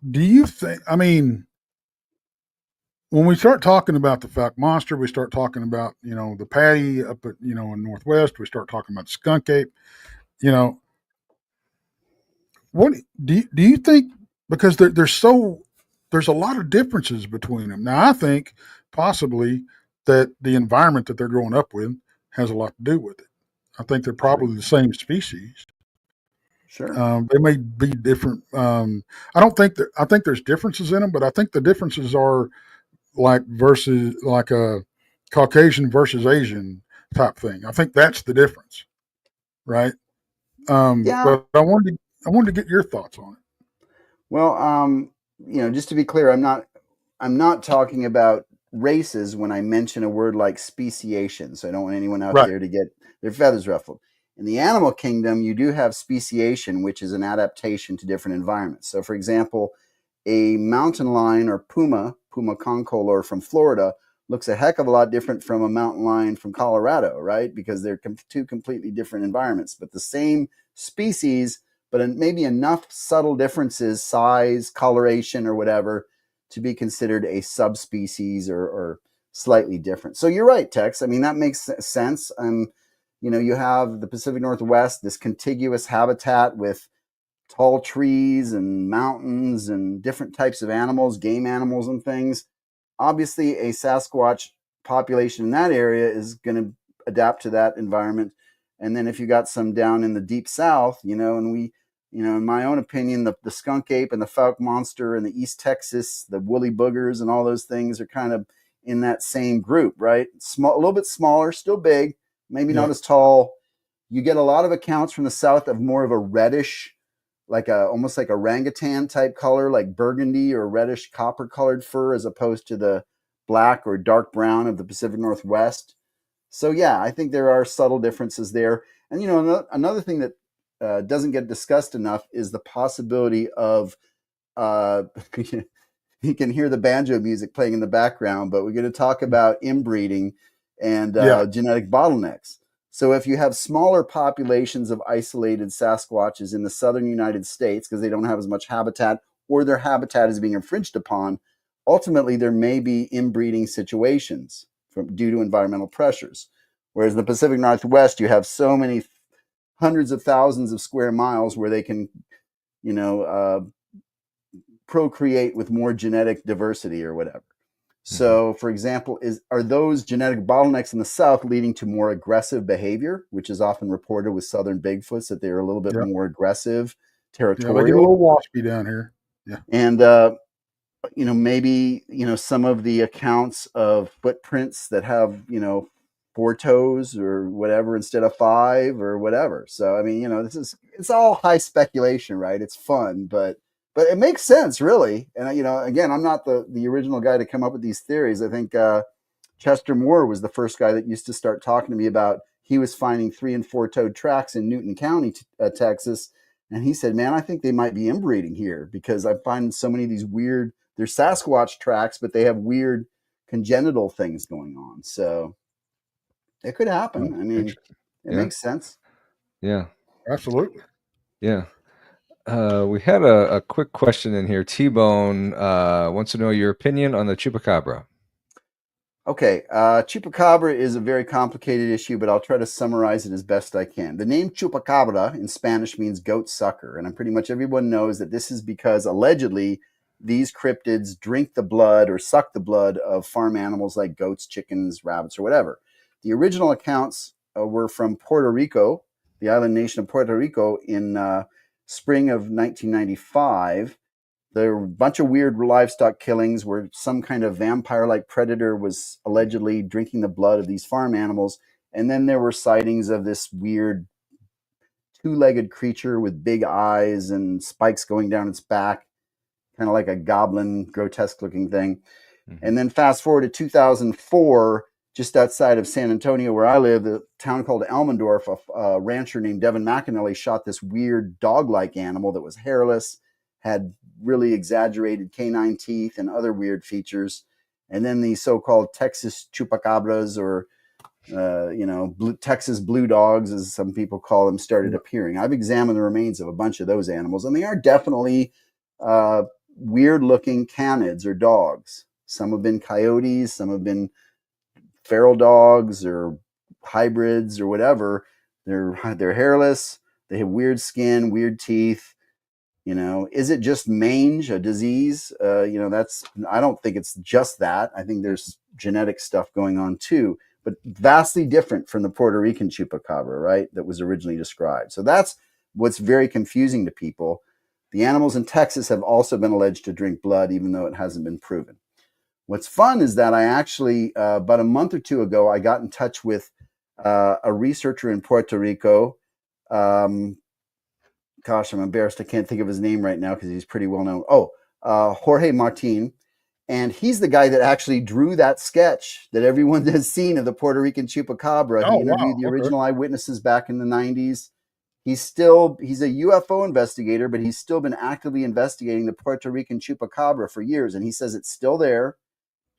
Do you think, I mean, when we start talking about the Fouke monster, we start talking about, the Patty up at, in Northwest, we start talking about the skunk ape, what do you think, because there's a lot of differences between them. Now, I think possibly that the environment that they're growing up with has a lot to do with it. I think they're probably the same species. Sure. They may be different. I think there's differences in them, but I think the differences are like a Caucasian versus Asian type thing. I think that's the difference, right? But I wanted to get your thoughts on it. Well, just to be clear, I'm not talking about races when I mention a word like speciation. So I don't want anyone out there to get their feathers ruffled. In the animal kingdom, you do have speciation, which is an adaptation to different environments. So, for example, a mountain lion or puma concolor from Florida looks a heck of a lot different from a mountain lion from Colorado, right? Because they're 2 completely different environments, but the same species, but maybe enough subtle differences, size, coloration, or whatever, to be considered a subspecies or slightly different. So you're right, Tex. I mean, that makes sense. You have the Pacific Northwest, this contiguous habitat with tall trees and mountains and different types of animals, game animals and things. Obviously, a Sasquatch population in that area is going to adapt to that environment. And then if you got some down in the deep south, and we, in my own opinion, the skunk ape and the Fouke monster and the East Texas, the woolly boogers and all those things are kind of in that same group, right? Small, a little bit smaller, still big, maybe not as tall. You get a lot of accounts from the south of more of a reddish, almost like orangutan type color, like burgundy or reddish copper colored fur, as opposed to the black or dark brown of the Pacific Northwest. So yeah, I think there are subtle differences there. And another thing that doesn't get discussed enough is the possibility of you can hear the banjo music playing in the background, but we're going to talk about inbreeding and genetic bottlenecks. So if you have smaller populations of isolated Sasquatches in the southern United States, because they don't have as much habitat or their habitat is being infringed upon, ultimately there may be inbreeding situations due to environmental pressures. Whereas in the Pacific Northwest, you have so many hundreds of thousands of square miles where they can, procreate with more genetic diversity or whatever. So, for example, are those genetic bottlenecks in the south leading to more aggressive behavior, which is often reported with southern Bigfoots, that they're a little bit more aggressive, territorial? Yeah, they get a little waspy down here. Yeah. And, maybe, some of the accounts of footprints that have, 4 toes or whatever instead of 5 or whatever. So, I mean, it's all high speculation, right? It's fun, but it makes sense, really. And, again, I'm not the original guy to come up with these theories. I think Chester Moore was the first guy that used to start talking to me about, he was finding 3 and 4 toed tracks in Newton County, Texas. And he said, man, I think they might be inbreeding here, because I find so many of these weird, they're Sasquatch tracks, but they have weird congenital things going on. So it could happen. I mean, it makes sense. Yeah. Absolutely. Yeah. We had a quick question in here. T-Bone wants to know your opinion on the chupacabra. Okay, chupacabra is a very complicated issue, but I'll try to summarize it as best I can. The name chupacabra in Spanish means goat sucker, and pretty much everyone knows that this is because allegedly these cryptids drink the blood or suck the blood of farm animals like goats, chickens, rabbits, or whatever. The original accounts were from Puerto Rico, the island nation of Puerto Rico, in spring of 1995. There were a bunch of weird livestock killings where some kind of vampire-like predator was allegedly drinking the blood of these farm animals. And then there were sightings of this weird two-legged creature with big eyes and spikes going down its back, kind of like a goblin, grotesque-looking thing. Mm-hmm. And then fast forward to 2004, just outside of San Antonio, where I live, the town called Elmendorf, a rancher named Devin McAnally shot this weird dog-like animal that was hairless, had really exaggerated canine teeth and other weird features. And then the so-called Texas chupacabras, or Texas blue dogs, as some people call them, started appearing. I've examined the remains of a bunch of those animals, and they are definitely weird-looking canids or dogs. Some have been coyotes, some have been feral dogs or hybrids or whatever. They're hairless. They have weird skin, weird teeth. Is it just mange, a disease? I don't think it's just that. I think there's genetic stuff going on too, but vastly different from the Puerto Rican chupacabra, right? That was originally described. So that's what's very confusing to people. The animals in Texas have also been alleged to drink blood, even though it hasn't been proven. What's fun is that I actually, about a month or two ago, I got in touch with a researcher in Puerto Rico. Gosh, I'm embarrassed. I can't think of his name right now because he's pretty well known. Jorge Martin. And he's the guy that actually drew that sketch that everyone has seen of the Puerto Rican chupacabra. He interviewed the original eyewitnesses back in the 90s. He's a UFO investigator, but he's still been actively investigating the Puerto Rican chupacabra for years. And he says it's still there.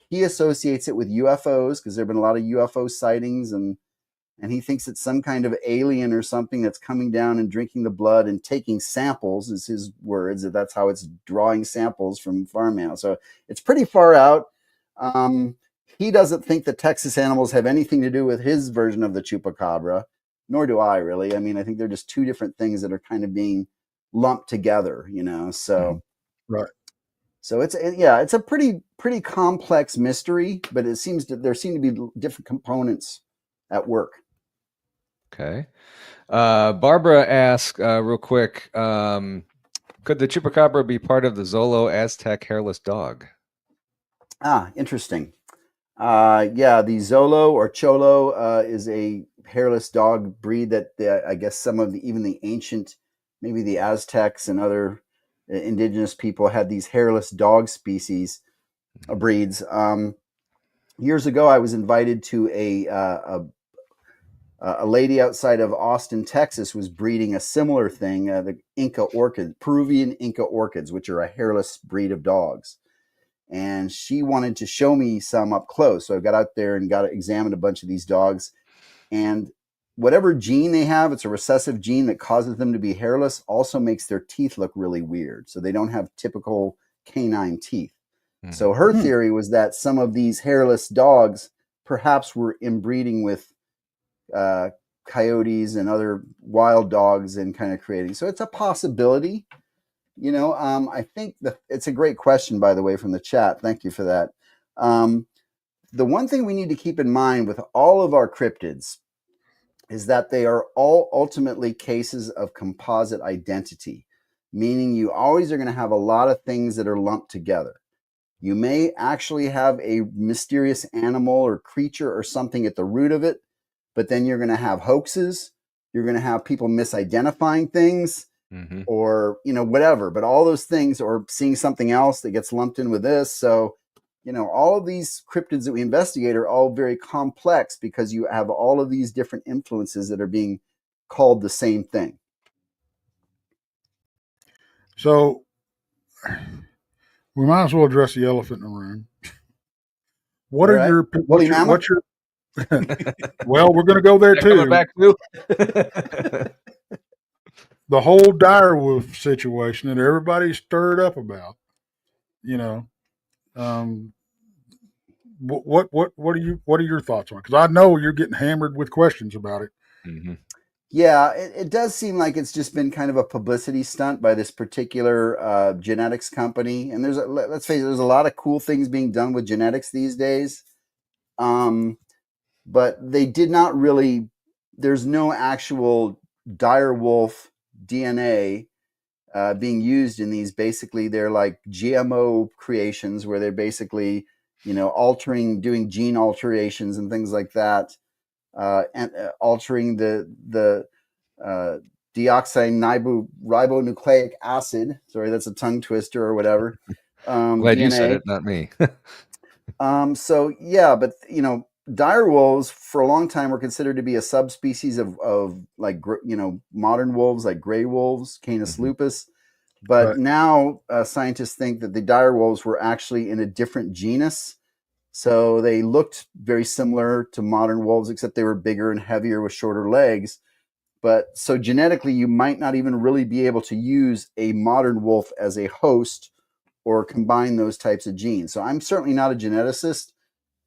He associates it with UFOs because there have been a lot of UFO sightings, and he thinks it's some kind of alien or something that's coming down and drinking the blood and taking samples, is his words. That's how it's drawing samples from farm animals. So it's pretty far out. He doesn't think the Texas animals have anything to do with his version of the chupacabra, nor do I really. I mean, I think they're just two different things that are kind of being lumped together, so. Right. So it's a pretty complex mystery, but there seem to be different components at work. Okay. Barbara asked real quick, could the chupacabra be part of the Zolo Aztec hairless dog? Interesting. The Zolo or Cholo is a hairless dog breed that I guess some of even the ancient, maybe the Aztecs and other indigenous people had these hairless dog species, breeds. Years ago, I was invited to a lady outside of Austin, Texas, was breeding a similar thing, the Peruvian Inca orchids, which are a hairless breed of dogs. And she wanted to show me some up close. So I got out there and examined a bunch of these dogs. And whatever gene they have, it's a recessive gene that causes them to be hairless, also makes their teeth look really weird. So they don't have typical canine teeth. Mm-hmm. So her theory was that some of these hairless dogs perhaps were inbreeding with coyotes and other wild dogs and kind of creating. So it's a possibility. I think it's a great question, by the way, from the chat. Thank you for that. The one thing we need to keep in mind with all of our cryptids is that they are all ultimately cases of composite identity, meaning you always are going to have a lot of things that are lumped together. You may actually have a mysterious animal or creature or something at the root of it, but then you're going to have hoaxes. You're going to have people misidentifying things, mm-hmm. or, whatever. But all those things, or seeing something else that gets lumped in with this. So, all of these cryptids that we investigate are all very complex because you have all of these different influences that are being called the same thing. So we might as well address the elephant in the room. What's your well, we're going to go there too. Back too. the whole direwolf situation that everybody's stirred up about. You know, um, what are your thoughts on it? Because I know you're getting hammered with questions about it. Mm-hmm. Yeah, it does seem like it's just been kind of a publicity stunt by this particular genetics company. And let's face it, there's a lot of cool things being done with genetics these days. But they did not really, there's no actual dire wolf DNA being used in these. Basically, they're like GMO creations where they're basically, doing gene alterations and things like that. And altering the deoxyribonucleic acid. Sorry, that's a tongue twister or whatever. Glad you said DNA. it, not me. So yeah, but dire wolves for a long time were considered to be a subspecies of like modern wolves, like gray wolves, Canis lupus. But Right. now scientists think that the dire wolves were actually in a different genus. So they looked very similar to modern wolves, except they were bigger and heavier with shorter legs. But so genetically, you might not even really be able to use a modern wolf as a host or combine those types of genes. So I'm certainly not a geneticist,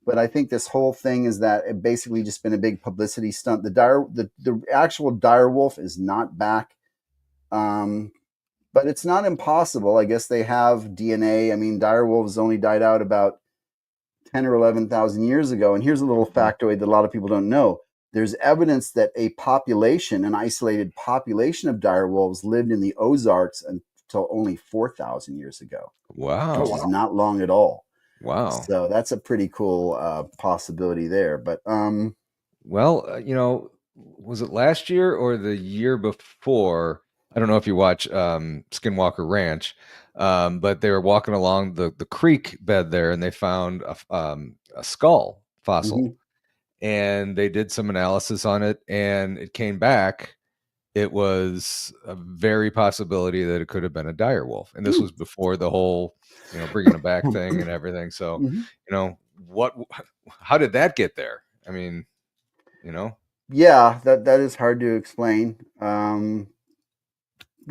but I think this whole thing is that it basically just been a big publicity stunt. The actual dire wolf is not back. But it's not impossible. I guess they have DNA. I mean, dire wolves only died out about 10 or 11,000 years ago. And here's a little factoid that a lot of people don't know. There's evidence that an isolated population of dire wolves lived in the Ozarks until only 4,000 years ago. Wow. Which is not long at all. Wow. So that's a pretty cool possibility there. But well, was it last year or the year before? I don't know if you watch Skinwalker Ranch, but they were walking along the creek bed there, and they found a skull fossil, and they did some analysis on it, and it came back. It was a very possibility that it could have been a dire wolf, and this was before the whole, bringing it back thing and everything. So, how did that get there? I mean, yeah, that is hard to explain.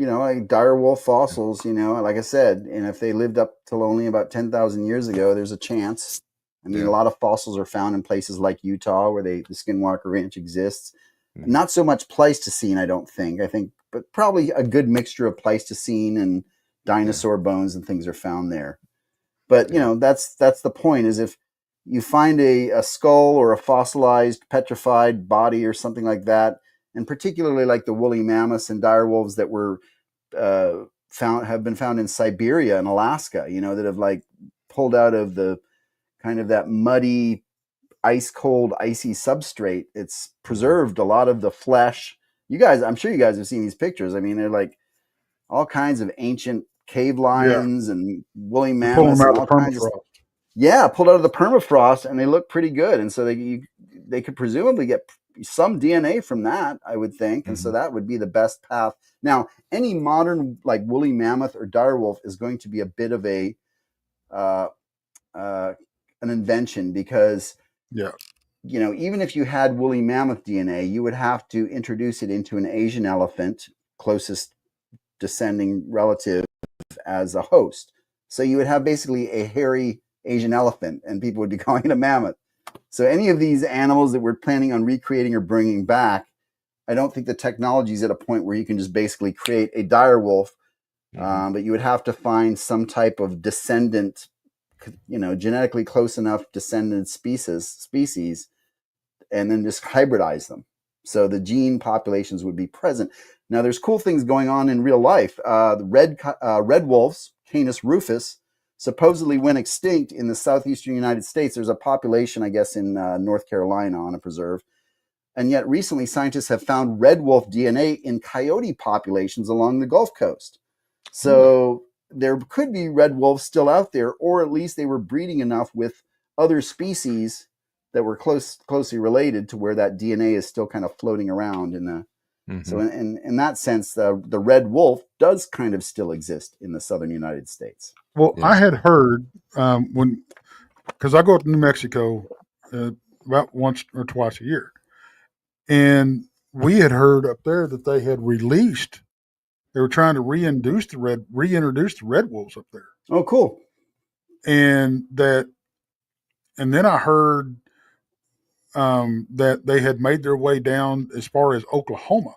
Like dire wolf fossils, like I said, and if they lived up till only about 10,000 years ago, there's a chance. I mean, a lot of fossils are found in places like Utah where the Skinwalker Ranch exists. Not so much Pleistocene, I don't think. But probably a good mixture of Pleistocene and dinosaur bones and things are found there. But, that's the point, is if you find a skull or a fossilized, petrified body or something like that, and particularly like the woolly mammoths and dire wolves that were have been found in Siberia and Alaska, that have like pulled out of the kind of that muddy, ice cold, icy substrate. It's preserved a lot of the flesh. I'm sure you guys have seen these pictures. I mean, they're like all kinds of ancient cave lions and woolly mammoths and all kinds of stuff. Yeah, pulled out of the permafrost, and they look pretty good. And so they could presumably get some DNA from that, I would think. And so that would be the best path. Now, any modern like woolly mammoth or dire wolf is going to be a bit of an invention, because even if you had woolly mammoth DNA, you would have to introduce it into an Asian elephant, closest descending relative, as a host. So you would have basically a hairy Asian elephant, and people would be calling it a mammoth. So any of these animals that we're planning on recreating or bringing back, I don't think the technology is at a point where you can just basically create a dire wolf, but you would have to find some type of descendant, genetically close enough descendant species, and then just hybridize them. So the gene populations would be present. Now, there's cool things going on in real life. The red wolves, Canis rufus, supposedly went extinct in the southeastern United States. There's a population, I guess, in North Carolina on a preserve. And yet recently, scientists have found red wolf DNA in coyote populations along the Gulf Coast. So there could be red wolves still out there, or at least they were breeding enough with other species that were closely related to where that DNA is still kind of floating around. So in that sense, the red wolf does kind of still exist in the southern United States. Well, I had heard because I go up to New Mexico about once or twice a year, and we had heard up there that they had released They were trying to reintroduce the red wolves up there, Oh, cool. and then I heard that they had made their way down as far as Oklahoma.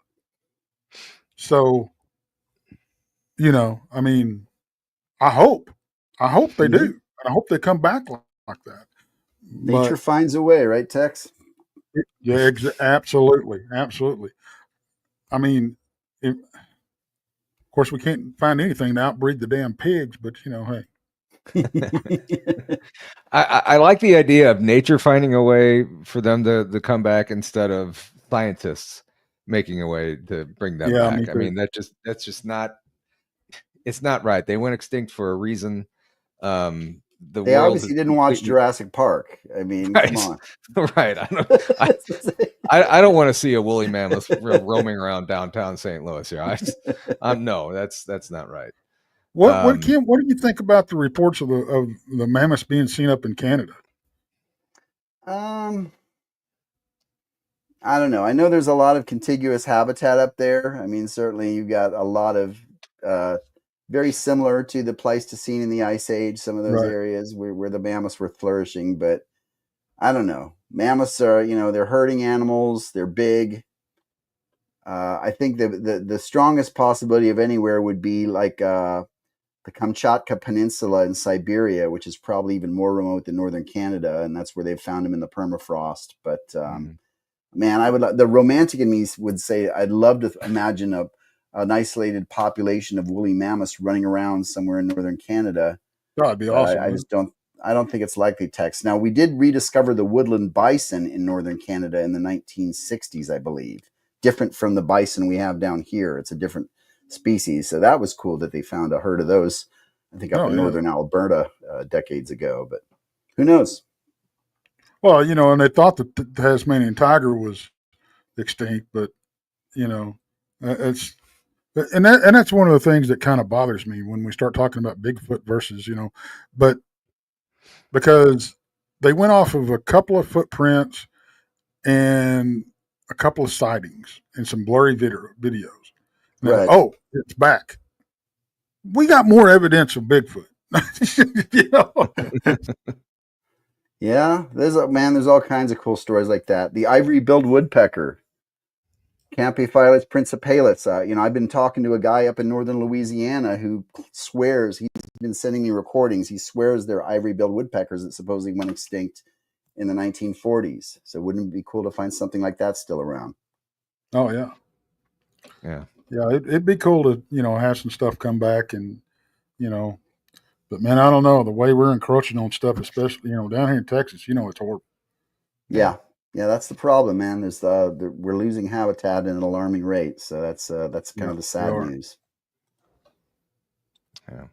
So, I mean, I hope, they do, and I hope they come back like that. Nature But finds a way, right, Tex? yeah, absolutely, absolutely. I mean, of course, we can't find anything to outbreed the damn pigs, but hey. I like the idea of nature finding a way for them to come back instead of scientists making a way to bring them Yeah, me back. I too. mean, that's just not, it's not right. They went extinct for a reason. The They world has obviously didn't watch completely Jurassic Park. I mean, come right, on. right. I don't want to see a woolly mammoth roaming around downtown St. Louis here. No, that's not right. What do you think about the reports of the mammoths being seen up in Canada? I don't know. I know there's a lot of contiguous habitat up there. I mean, certainly you've got a lot of very similar to the Pleistocene in the Ice Age, some of those Right. areas where the mammoths were flourishing. But I don't know. Mammoths are, they're herding animals. They're big. I think the strongest possibility of anywhere would be like the Kamchatka Peninsula in Siberia, which is probably even more remote than northern Canada, and that's where they've found them in the permafrost. But man, the romantic in me would say I'd love to imagine an isolated population of woolly mammoths running around somewhere in northern Canada. That'd be But awesome. I just don't. I don't think it's likely, Tex. Now, we did rediscover the woodland bison in northern Canada in the 1960s, I believe. Different from the bison we have down here. It's a different species. So that was cool that they found a herd of those, I think, up in Yeah. northern Alberta decades ago. But who knows? Well, and they thought that the Tasmanian tiger was extinct, but it's that's one of the things that kind of bothers me when we start talking about Bigfoot versus but because they went off of a couple of footprints and a couple of sightings and some blurry videos. Right. Oh, it's back. We got more evidence of Bigfoot. Yeah, there's all kinds of cool stories like that. The ivory-billed woodpecker, Campiphyllus principalis. I've been talking to a guy up in northern Louisiana who swears, he's been sending me recordings. He swears they're ivory-billed woodpeckers that supposedly went extinct in the 1940s. So wouldn't it be cool to find something like that still around? Oh yeah, Yeah. It'd be cool to have some stuff come back and but man, I don't know the way we're encroaching on stuff, especially down here in Texas. It's horrible. Yeah, that's the problem, man. We're losing habitat at an alarming rate. So that's kind of the sad news. Yeah.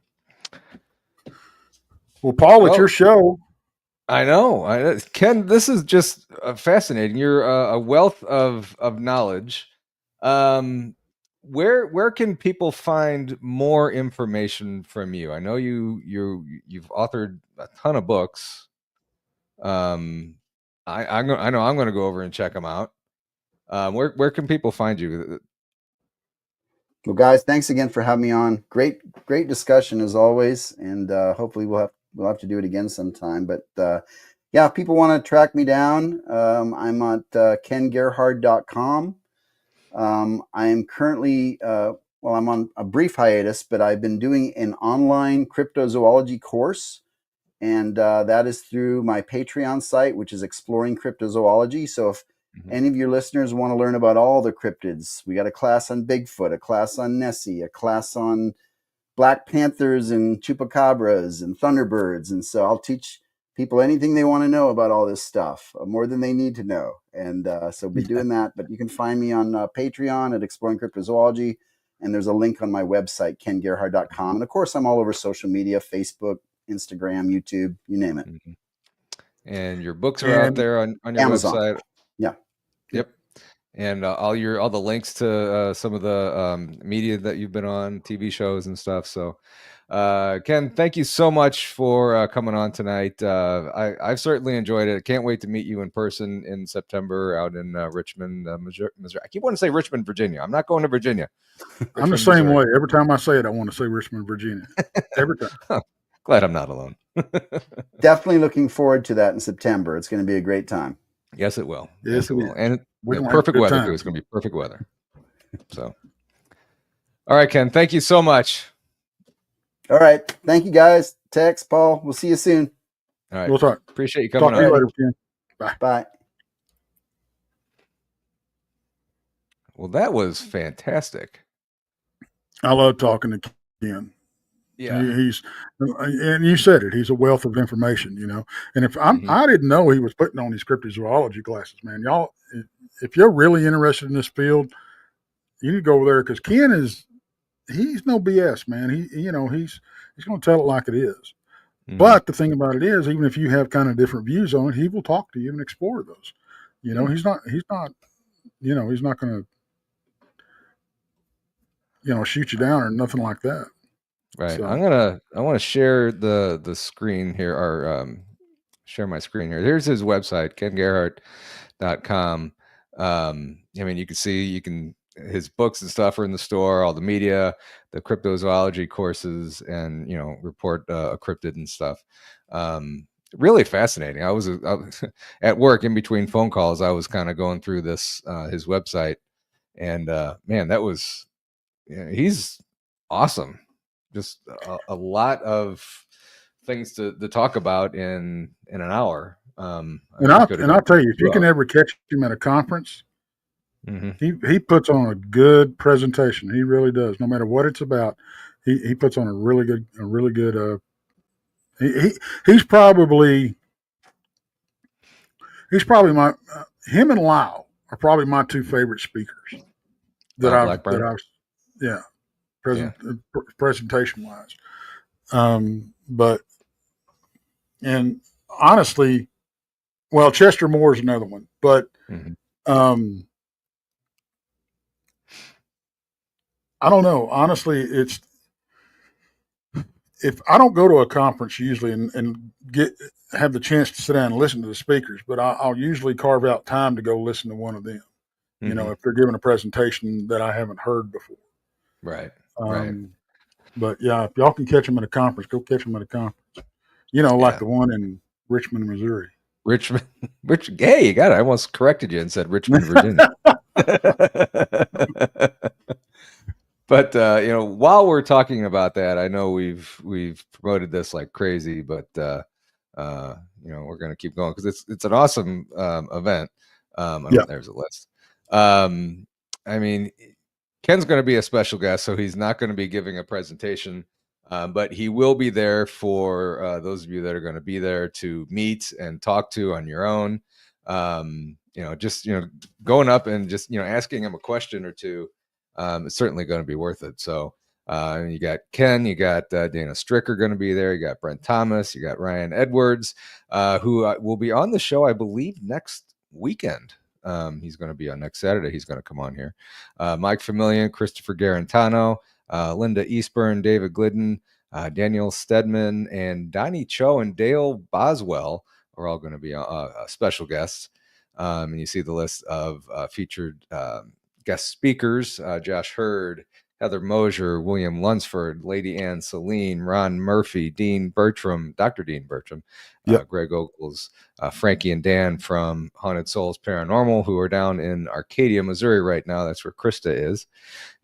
Well, Paul, it's your show. I know, Ken. This is just fascinating. You're a wealth of knowledge. Where can people find more information from you? I know you've authored a ton of books. I know I'm going to go over and check them out. Where can people find you? Well, guys, thanks again for having me on. Great discussion as always, and hopefully we'll have to do it again sometime. But yeah, if people want to track me down, I'm at kengerhard.com. I am currently I'm on a brief hiatus, but I've been doing an online cryptozoology course, and that is through my Patreon site, which is Exploring Cryptozoology. So if any of your listeners want to learn about all the cryptids, we got a class on Bigfoot, a class on Nessie, a class on Black Panthers and Chupacabras and Thunderbirds. And so I'll teach people anything they want to know about all this stuff, more than they need to know. And so we'll be doing that. But you can find me on Patreon at Exploring Cryptozoology. And there's a link on my website, kengerhard.com. And of course, I'm all over social media, Facebook, Instagram, YouTube, you name it. And your books are out there on your Amazon. website. Yeah. Yep. and all the links to some of the media that you've been on, TV shows and stuff. So, Ken, thank you so much for coming on tonight. I've certainly enjoyed it. Can't wait to meet you in person in September out in Richmond, Missouri. I keep wanting to say Richmond, Virginia. I'm not going to Virginia. I'm the Richmond, same Missouri. way. Every time I say it, I want to say Richmond, Virginia. Every time. Glad I'm not alone. Definitely looking forward to that in September. It's going to be a great time. Yes, it will. Yes, Yes, it it will. is. And We're gonna have perfect a good weather time. too. It's going to be perfect weather. So, all right, Ken. Thank you so much. All right. Thank you, guys. Tex, Paul. We'll see you soon. All right. We'll talk. Appreciate you Talk coming to you on. later, Ken. Bye. Well, that was fantastic. I love talking to Ken. Yeah. He's, and you said it, he's a wealth of information, you know. And if Mhm. I didn't know he was putting on these cryptozoology classes, man. Y'all, if you're really interested in this field, you need to go over there because Ken he's no BS, man. He's going to tell it like it is. Mhm. But the thing about it is, even if you have kind of different views on it, he will talk to you and explore those. You know, he's not going to, shoot you down or nothing like that. Right. So. I want to share the screen here, or share my screen here. Here's his website, kengerhard.com. I mean, you can see his books and stuff are in the store, all the media, the cryptozoology courses, and report a cryptid and stuff. Really fascinating. I was at work in between phone calls. I was kind of going through this his website, and man, that was he's awesome. Just a lot of things to talk about in an hour. And I'll tell you, if you can ever catch him at a conference, he puts on a good presentation. He really does. No matter what it's about, he puts on a really good. He's probably my him and Lau are probably my two favorite speakers that I've presentation wise. But and honestly, well, Chester Moore is another one, but I don't know. Honestly, it's if I don't go to a conference usually and have the chance to sit down and listen to the speakers, but I'll usually carve out time to go listen to one of them. You know, if they're giving a presentation that I haven't heard before. Right. But yeah, if y'all can catch them at a conference, go catch them at a conference. Like the one in Richmond, Missouri. Hey, you got it. I almost corrected you and said Richmond, Virginia. But while we're talking about that, I know we've promoted this like crazy, but we're going to keep going because it's an awesome event. There's a list. I mean, Ken's going to be a special guest, so he's not going to be giving a presentation, but he will be there for those of you that are going to be there to meet and talk to on your own. Going up and just asking him a question or two. It's certainly going to be worth it. So you got Ken, you got Dana Stricker going to be there. You got Brent Thomas, you got Ryan Edwards, who will be on the show, I believe, next weekend. He's going to be on next Saturday. He's going to come on here. Mike Familian, Christopher Garantano, Linda Eastburn, David Glidden, Daniel Stedman, and Donny Cho and Dale Boswell are all going to be special guests. And you see the list of featured guest speakers: Josh Hurd, Heather Mosier, William Lunsford, Lady Ann Celine, Ron Murphy, Dean Bertram, Dr. Dean Bertram, Greg Ogles, Frankie and Dan from Haunted Soulz Paranormal, who are down in Arcadia, Missouri right now. That's where Krista is.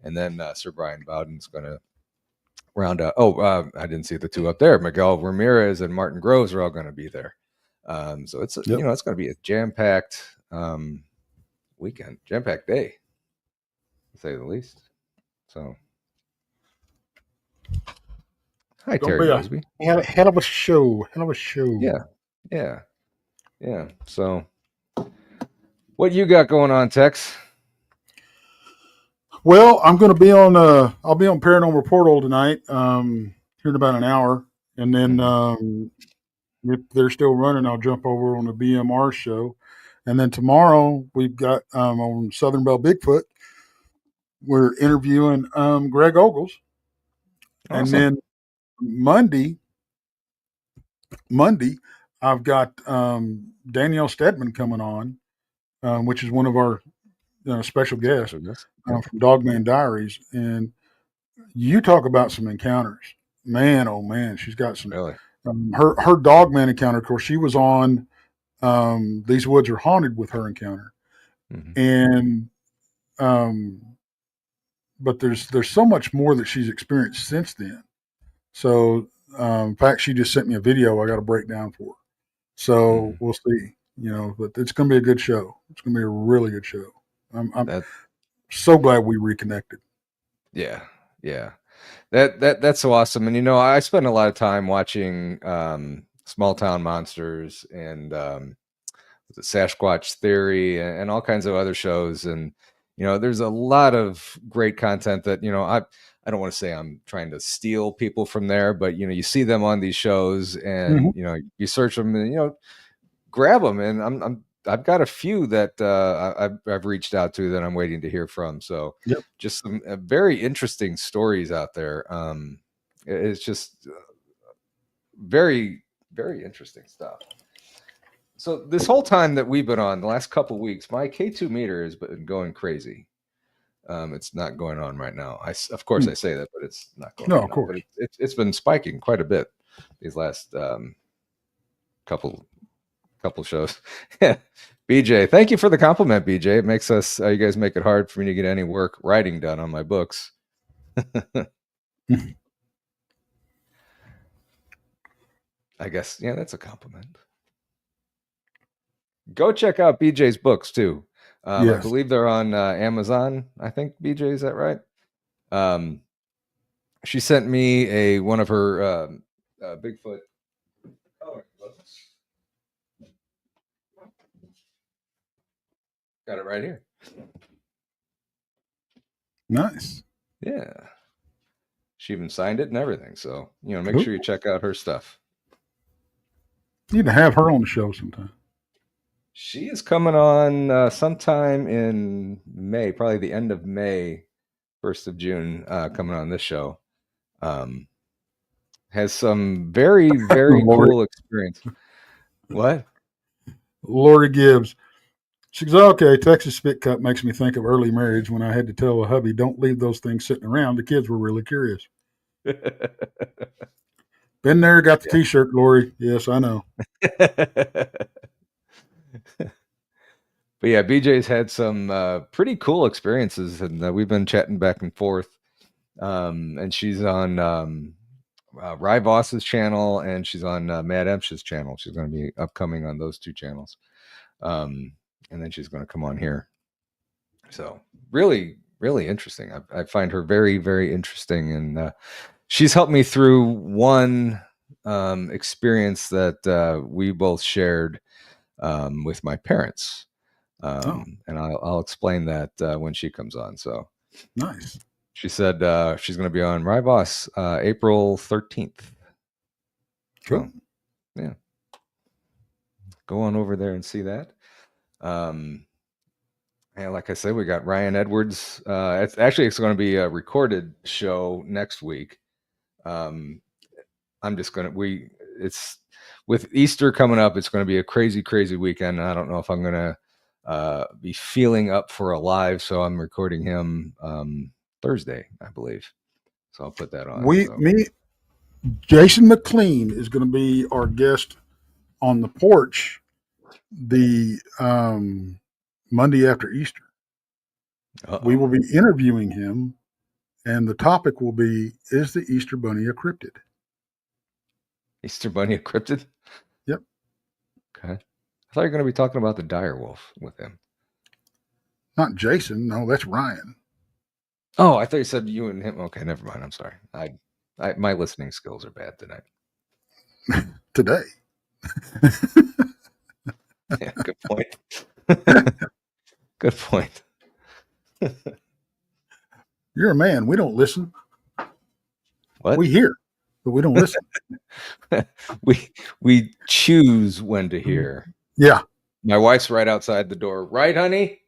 And then Sir Brian Bowden's going to round up. I didn't see the two up there. Miguel Ramirez and Martin Groves are all going to be there. So it's it's going to be a jam-packed weekend, jam-packed day, to say the least. So, hi, Terry Mosby. Hell of a show. Yeah. So, what you got going on, Tex? Well, I'm going to be on. I'll be on Paranormal Portal tonight. Here in about an hour, and then if they're still running, I'll jump over on the BMR show. And then tomorrow we've got on Southern Belle Bigfoot, we're interviewing Greg Ogles. And Awesome. then Monday, I've got Danielle Stedman coming on, which is one of our special guests from Dogman Diaries. And you talk about some encounters. Man, oh man, she's got some. Really? Her Dogman encounter, of course, she was on These Woods Are Haunted with her encounter. And but there's so much more that she's experienced since then. So in fact, she just sent me a video I got to break down for her. So we'll see, but it's going to be a good show. It's going to be a really good show. I'm so glad we reconnected. Yeah. That's so awesome. And I spend a lot of time watching Small Town Monsters and Sasquatch Theory and all kinds of other shows. And there's a lot of great content that I don't want to say I'm trying to steal people from there, but you see them on these shows, and you search them, and grab them. And I've got a few that I've reached out to that I'm waiting to hear from. So just some very interesting stories out there. It's just very, very interesting stuff. So this whole time that we've been on, the last couple of weeks, my K2 meter has been going crazy. It's not going on right now. Of course I say that, but it's not going on. No, of course. But it's been spiking quite a bit these last couple shows. BJ, thank you for the compliment, BJ. It makes us you guys make it hard for me to get any writing done on my books. I guess that's a compliment. Go check out BJ's books too. Yes. I believe they're on Amazon. I think, BJ, is that right? She sent me one of her Bigfoot. Got it right here. Nice. Yeah. She even signed it and everything. So, make sure you check out her stuff. Need to have her on the show sometime. She is coming on sometime in May, probably the end of May, 1st of June, coming on this show. Has some very, very cool experience. What? Lori Gibbs. She goes, okay, Texas Spit Cup makes me think of early marriage when I had to tell a hubby, don't leave those things sitting around. The kids were really curious. Been there, got the T-shirt, Lori. Yes, I know. But yeah, BJ's had some pretty cool experiences, and we've been chatting back and forth. And she's on Rye Voss's channel, and she's on Matt Emsh's channel. She's going to be upcoming on those two channels. And then she's going to come on here. So really, really interesting. I find her very, very interesting. And she's helped me through one experience that we both shared with my parents. And I'll explain that when she comes on. So nice. She said she's going to be on Rye Voss April 13th. Cool. So, yeah. Go on over there and see that. And like I said, we got Ryan Edwards. It's going to be a recorded show next week. I'm just going to, it's with Easter coming up, it's going to be a crazy, crazy weekend. I don't know if I'm going to be feeling up for a live, so I'm recording him Thursday, I believe. So I'll put that on. Jason McLean is going to be our guest on the porch the Monday after Easter. We will be interviewing him, and the topic will be, is the Easter Bunny a cryptid? Easter Bunny a cryptid? Yep. Okay. I thought you were going to be talking about the dire wolf with him. Not Jason. No, that's Ryan. Oh, I thought you said you and him. Okay, never mind. I'm sorry. My listening skills are bad tonight. Today. Yeah, good point. Good point. You're a man. We don't listen. What? We hear, but we don't listen. we choose when to hear. Yeah. My wife's right outside the door. Right, honey?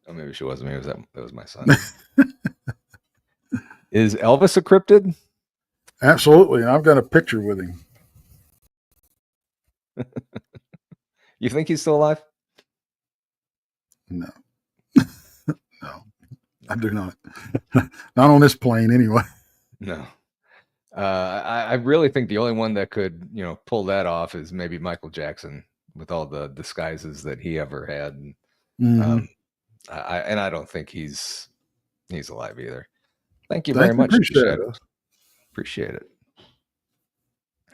Oh, maybe she wasn't. Maybe that was my son. Is Elvis a cryptid? Absolutely. And I've got a picture with him. You think he's still alive? No. No, I do not. Not on this plane anyway. No. I really think the only one that could, pull that off is maybe Michael Jackson with all the disguises that he ever had. Mhm. I don't think he's alive either. Thank you Thank very you. much, Appreciate Shadow. it. Appreciate it.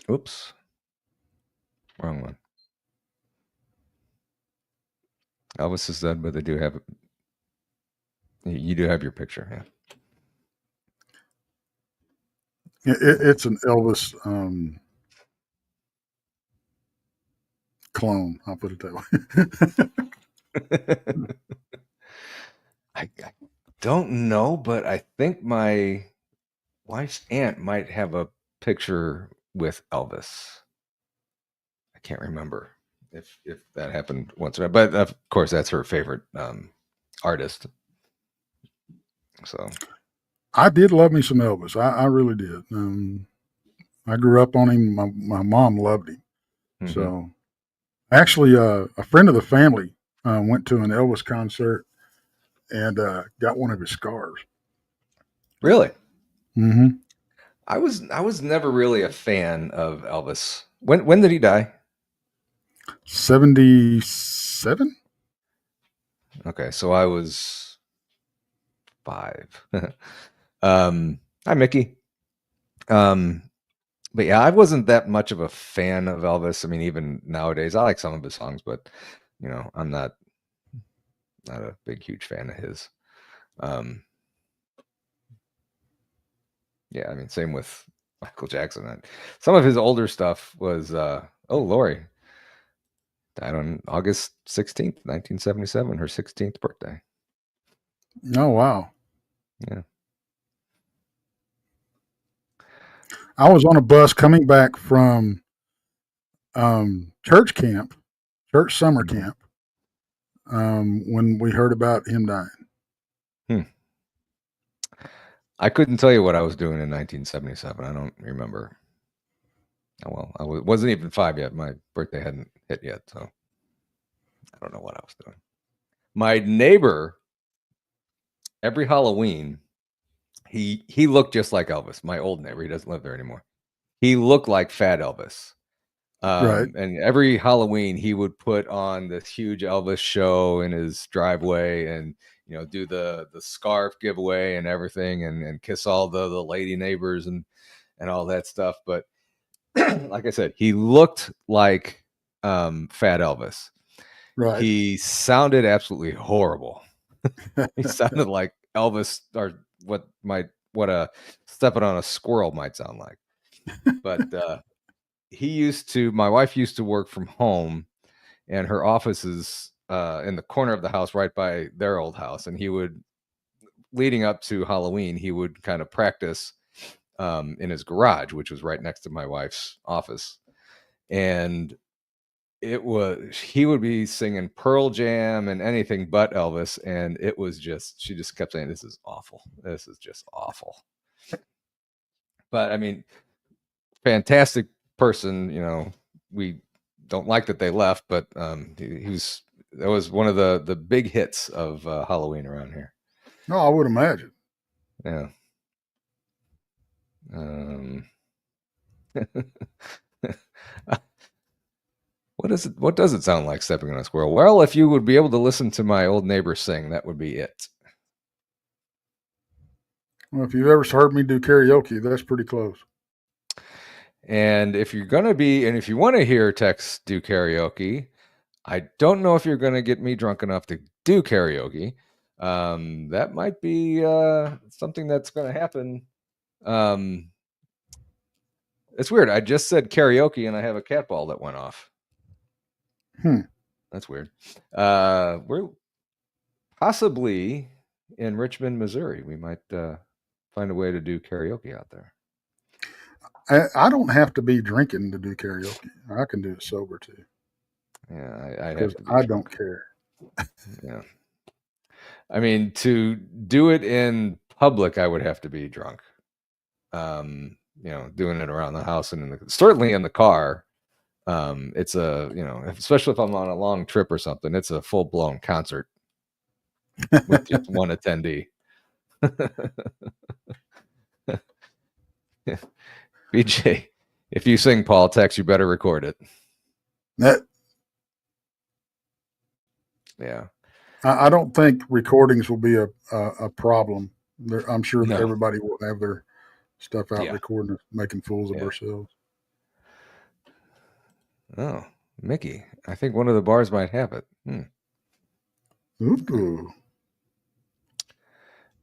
Oops. Wrong one. Elvis is dead, but they do have. You do have your picture, yeah. It's an Elvis clone. I'll put it that way. I don't know, but I think my wife's aunt might have a picture with Elvis. I can't remember if that happened once, but of course that's her favorite artist. So I did love me some Elvis. I really did. I grew up on him. My mom loved him. mhm. So actually, a friend of the family went to an Elvis concert and got one of his scars. Really, Mm-hmm. I was never really a fan of Elvis. When did he die? 77? Okay, so I was 5. Hi, Mickey. But yeah, I wasn't that much of a fan of Elvis. I mean, even nowadays, I like some of his songs, but I'm not a big, huge fan of his. Yeah, I mean, same with Michael Jackson. Some of his older stuff was, Lori died on August 16th, 1977, her 16th birthday. Oh, wow. Yeah. I was on a bus coming back from church summer camp, when we heard about him dying. I couldn't tell you what I was doing in 1977. I don't remember. Oh, well, I wasn't even 5 yet. My birthday hadn't hit yet, so I don't know what I was doing. My neighbor, every Halloween, he looked just like Elvis. My old neighbor, he doesn't live there anymore. He looked like Fat Elvis. Right. And every Halloween he would put on this huge Elvis show in his driveway and do the scarf giveaway and everything and kiss all the lady neighbors and all that stuff. But like I said, he looked like Fat Elvis. Right. He sounded absolutely horrible. He sounded like Elvis, or what a stepping on a squirrel might sound like. But my wife used to work from home, and her office is in the corner of the house right by their old house. And leading up to Halloween, he would kind of practice in his garage, which was right next to my wife's office. And he would be singing Pearl Jam and anything but Elvis. And she just kept saying, "This is awful. This is just awful." But I mean, fantastic person. We don't like that they left, but that was one of the big hits of Halloween around here. No, I would imagine. Yeah. What does it sound like stepping on a squirrel? Well, if you would be able to listen to my old neighbor sing, that would be it. Well, if you've ever heard me do karaoke, that's pretty close. And if you want to hear Tex do karaoke, I don't know if you're going to get me drunk enough to do karaoke. That might be something that's going to happen. It's weird. I just said karaoke and I have a cat ball that went off. That's weird. We're possibly in Richmond, Missouri. We might find a way to do karaoke out there. I don't have to be drinking to do karaoke. I can do it sober too. Yeah, I'd have because to be I drunk. don't care. Yeah. I mean, to do it in public, I would have to be drunk. Doing it around the house and certainly in the car. It's especially if I'm on a long trip or something, it's a full blown concert with just one attendee. BJ, if you sing politics, you better record it. That Yeah. I don't think recordings will be a problem. I'm sure that No. everybody will have their stuff out Yeah. recording, making fools of ourselves. Oh, Mickey, I think one of the bars might have it. Ooh.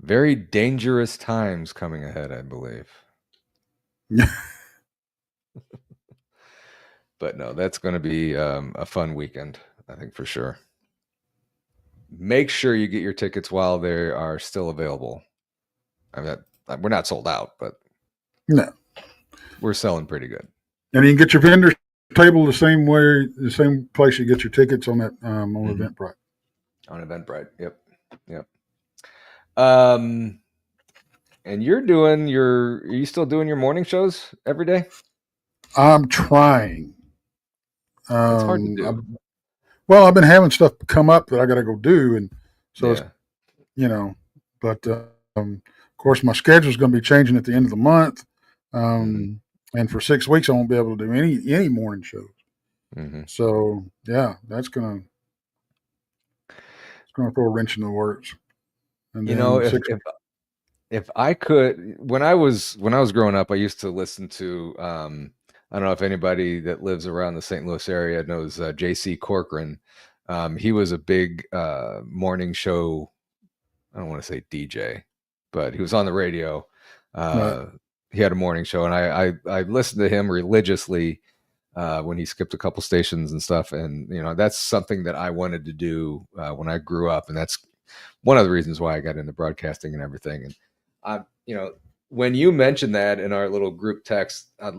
Very dangerous times coming ahead, I believe. But no, that's going to be a fun weekend, I think, for sure. Make sure you get your tickets while they are still available. I mean, we're not sold out, but No, we're selling pretty good. And you can get your vendor table the same place you get your tickets on that on Eventbrite. On Eventbrite, yep. And are you still doing your morning shows every day? I'm trying. It's hard to do. I've been having stuff come up that I got to go do, and so it's but of course my schedule is going to be changing at the end of the month, and for 6 weeks I won't be able to do any morning shows. So yeah, that's gonna throw a wrench in the works. And if I could, when I was growing up, I used to listen to I don't know if anybody that lives around the St. Louis area knows J.C. Corcoran. He was a big morning show. I don't want to say DJ, but he was on the radio. Right. He had a morning show, and I listened to him religiously when he skipped a couple stations and stuff. And that's something that I wanted to do when I grew up, and that's one of the reasons why I got into broadcasting and everything. And when you mentioned that in our little group text, a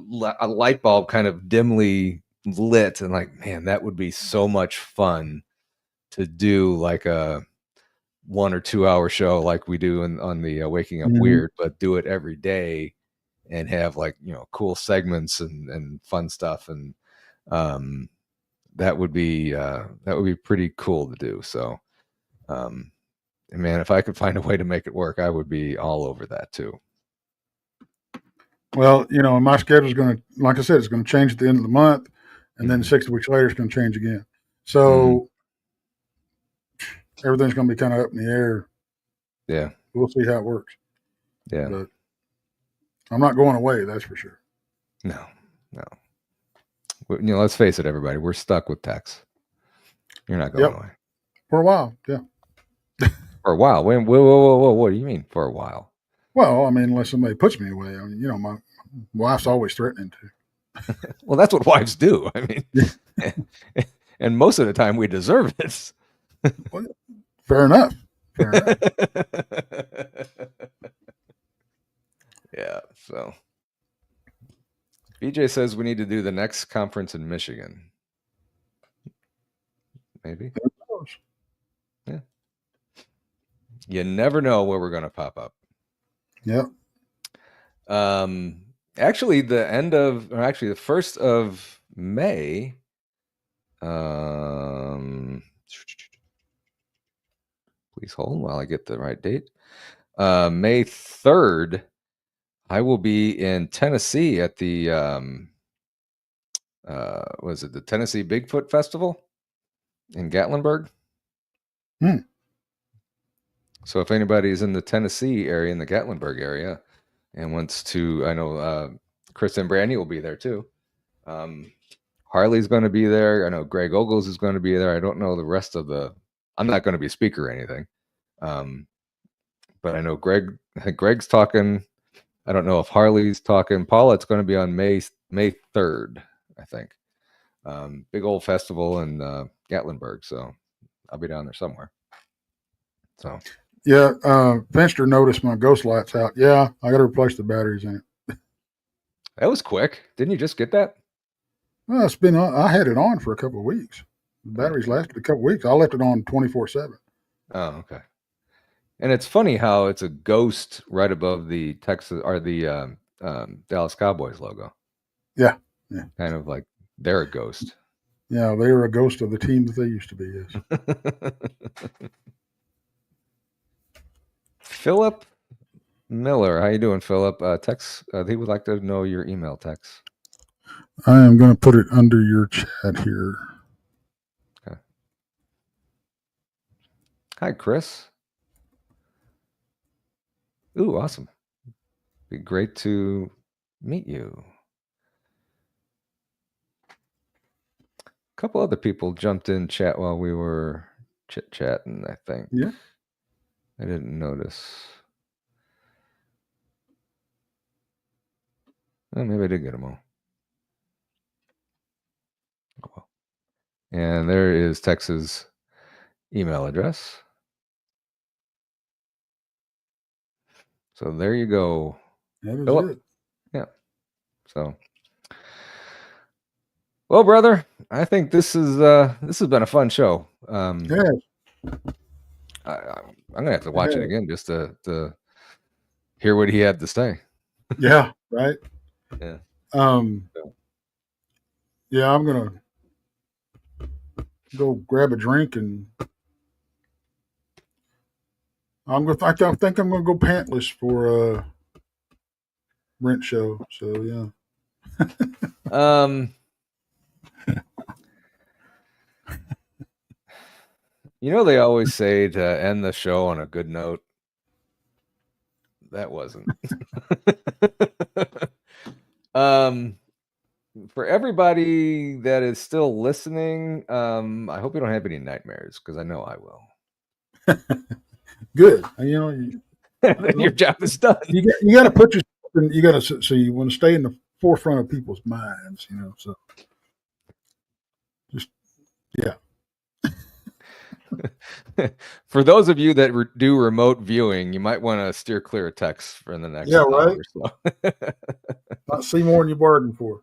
light bulb kind of dimly lit, and like, man, that would be so much fun to do, like a 1 or 2 hour show like we do on the Waking Up Weird, but do it every day and have cool segments and fun stuff. And that would be pretty cool to do. So, man, if I could find a way to make it work, I would be all over that too. Well, my schedule is going to, like I said, it's going to change at the end of the month, and then 6 weeks later, it's going to change again. So everything's going to be kind of up in the air. Yeah. We'll see how it works. Yeah. But I'm not going away, that's for sure. No. Let's face it, everybody. We're stuck with Tex. You're not going away. For a while, yeah. For a while. Whoa. What do you mean for a while? Well, I mean, unless somebody puts me away. My wife's always threatening to. Well, that's what wives do. I mean, and most of the time we deserve it. Fair enough. Yeah. So BJ says we need to do the next conference in Michigan. Maybe. Yeah. You never know where we're going to pop up. Yep. Actually, the 1st of May. Please hold while I get the right date. May 3rd, I will be in Tennessee at the was it the Tennessee Bigfoot Festival in Gatlinburg? So if anybody is in the Tennessee area, in the Gatlinburg area, and wants to, I know Chris and Brandy will be there too. Harley's going to be there. I know Greg Ogles is going to be there. I don't know the rest of I'm not going to be a speaker or anything. But I know I think Greg's talking. I don't know if Harley's talking. Paula, it's going to be on May 3rd, I think. Big old festival in Gatlinburg. So I'll be down there somewhere. So. Yeah, Finster noticed my ghost light's out. Yeah, I got to replace the batteries in it. That was quick. Didn't you just get that? Well, it's been on. I had it on for a couple of weeks, The batteries lasted a couple weeks. I left it on 24/7. Oh, okay. And it's funny how it's a ghost right above the Texas or the Dallas Cowboys logo. Yeah. Kind of like they're a ghost. Yeah, they were a ghost of the team that they used to be. Yes. Philip Miller, how you doing, Philip? Tex, he would like to know your email, Tex. I am going to put it under your chat here. Okay. Hi, Chris. Ooh, awesome. Be great to meet you. A couple other people jumped in chat while we were chit-chatting, I think. Yeah. I didn't notice. Oh, maybe I did get them all. Oh, well. And there is Tex's email address. So there you go. That is Philip. it. Yeah. So, well, brother, I think this has been a fun show. Yeah. I'm gonna have to watch it again just to hear what he had to say. Yeah. Right. Yeah. Yeah, I'm gonna go grab a drink and I think I'm gonna go pantless for rent show. So yeah. You know, they always say to end the show on a good note. That wasn't. For everybody that is still listening, I hope you don't have any nightmares because I know I will. Good. You know, Your job is done. You got to put yourself in, you got to, so you want to stay in the forefront of people's minds, you know, so just, yeah. For those of you that do remote viewing, you might want to steer clear of text for the next hour right. or so. Not see more than you bargained for.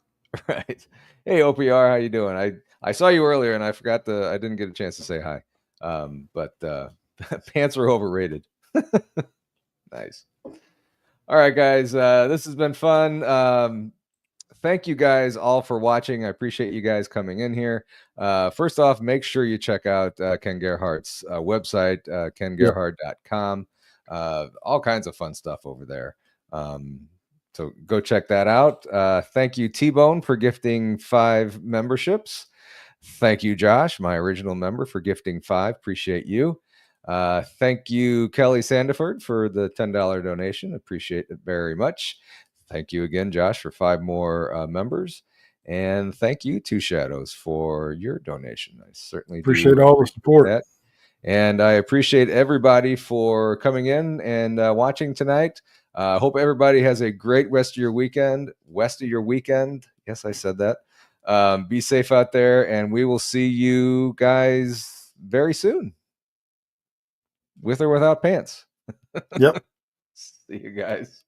Right. Hey, OPR, how you doing? I saw you earlier and I didn't get a chance to say hi. But pants are overrated. Nice. All right, guys. This has been fun. Thank you guys all for watching. I appreciate you guys coming in here. First off, make sure you check out Ken Gerhard's website, kengerhard.com. All kinds of fun stuff over there. So go check that out. Thank you, T-Bone, for gifting 5 memberships. Thank you, Josh, my original member, for gifting 5. Appreciate you. Thank you, Kelly Sandiford, for the $10 donation. Appreciate it very much. Thank you again, Josh, for 5 more members. And thank you, Two Shadows, for your donation. I certainly appreciate all the support. That. And I appreciate everybody for coming in and watching tonight. Hope everybody has a great rest of your weekend. Yes, I said that. Be safe out there, and we will see you guys very soon. With or without pants. Yep. See you guys.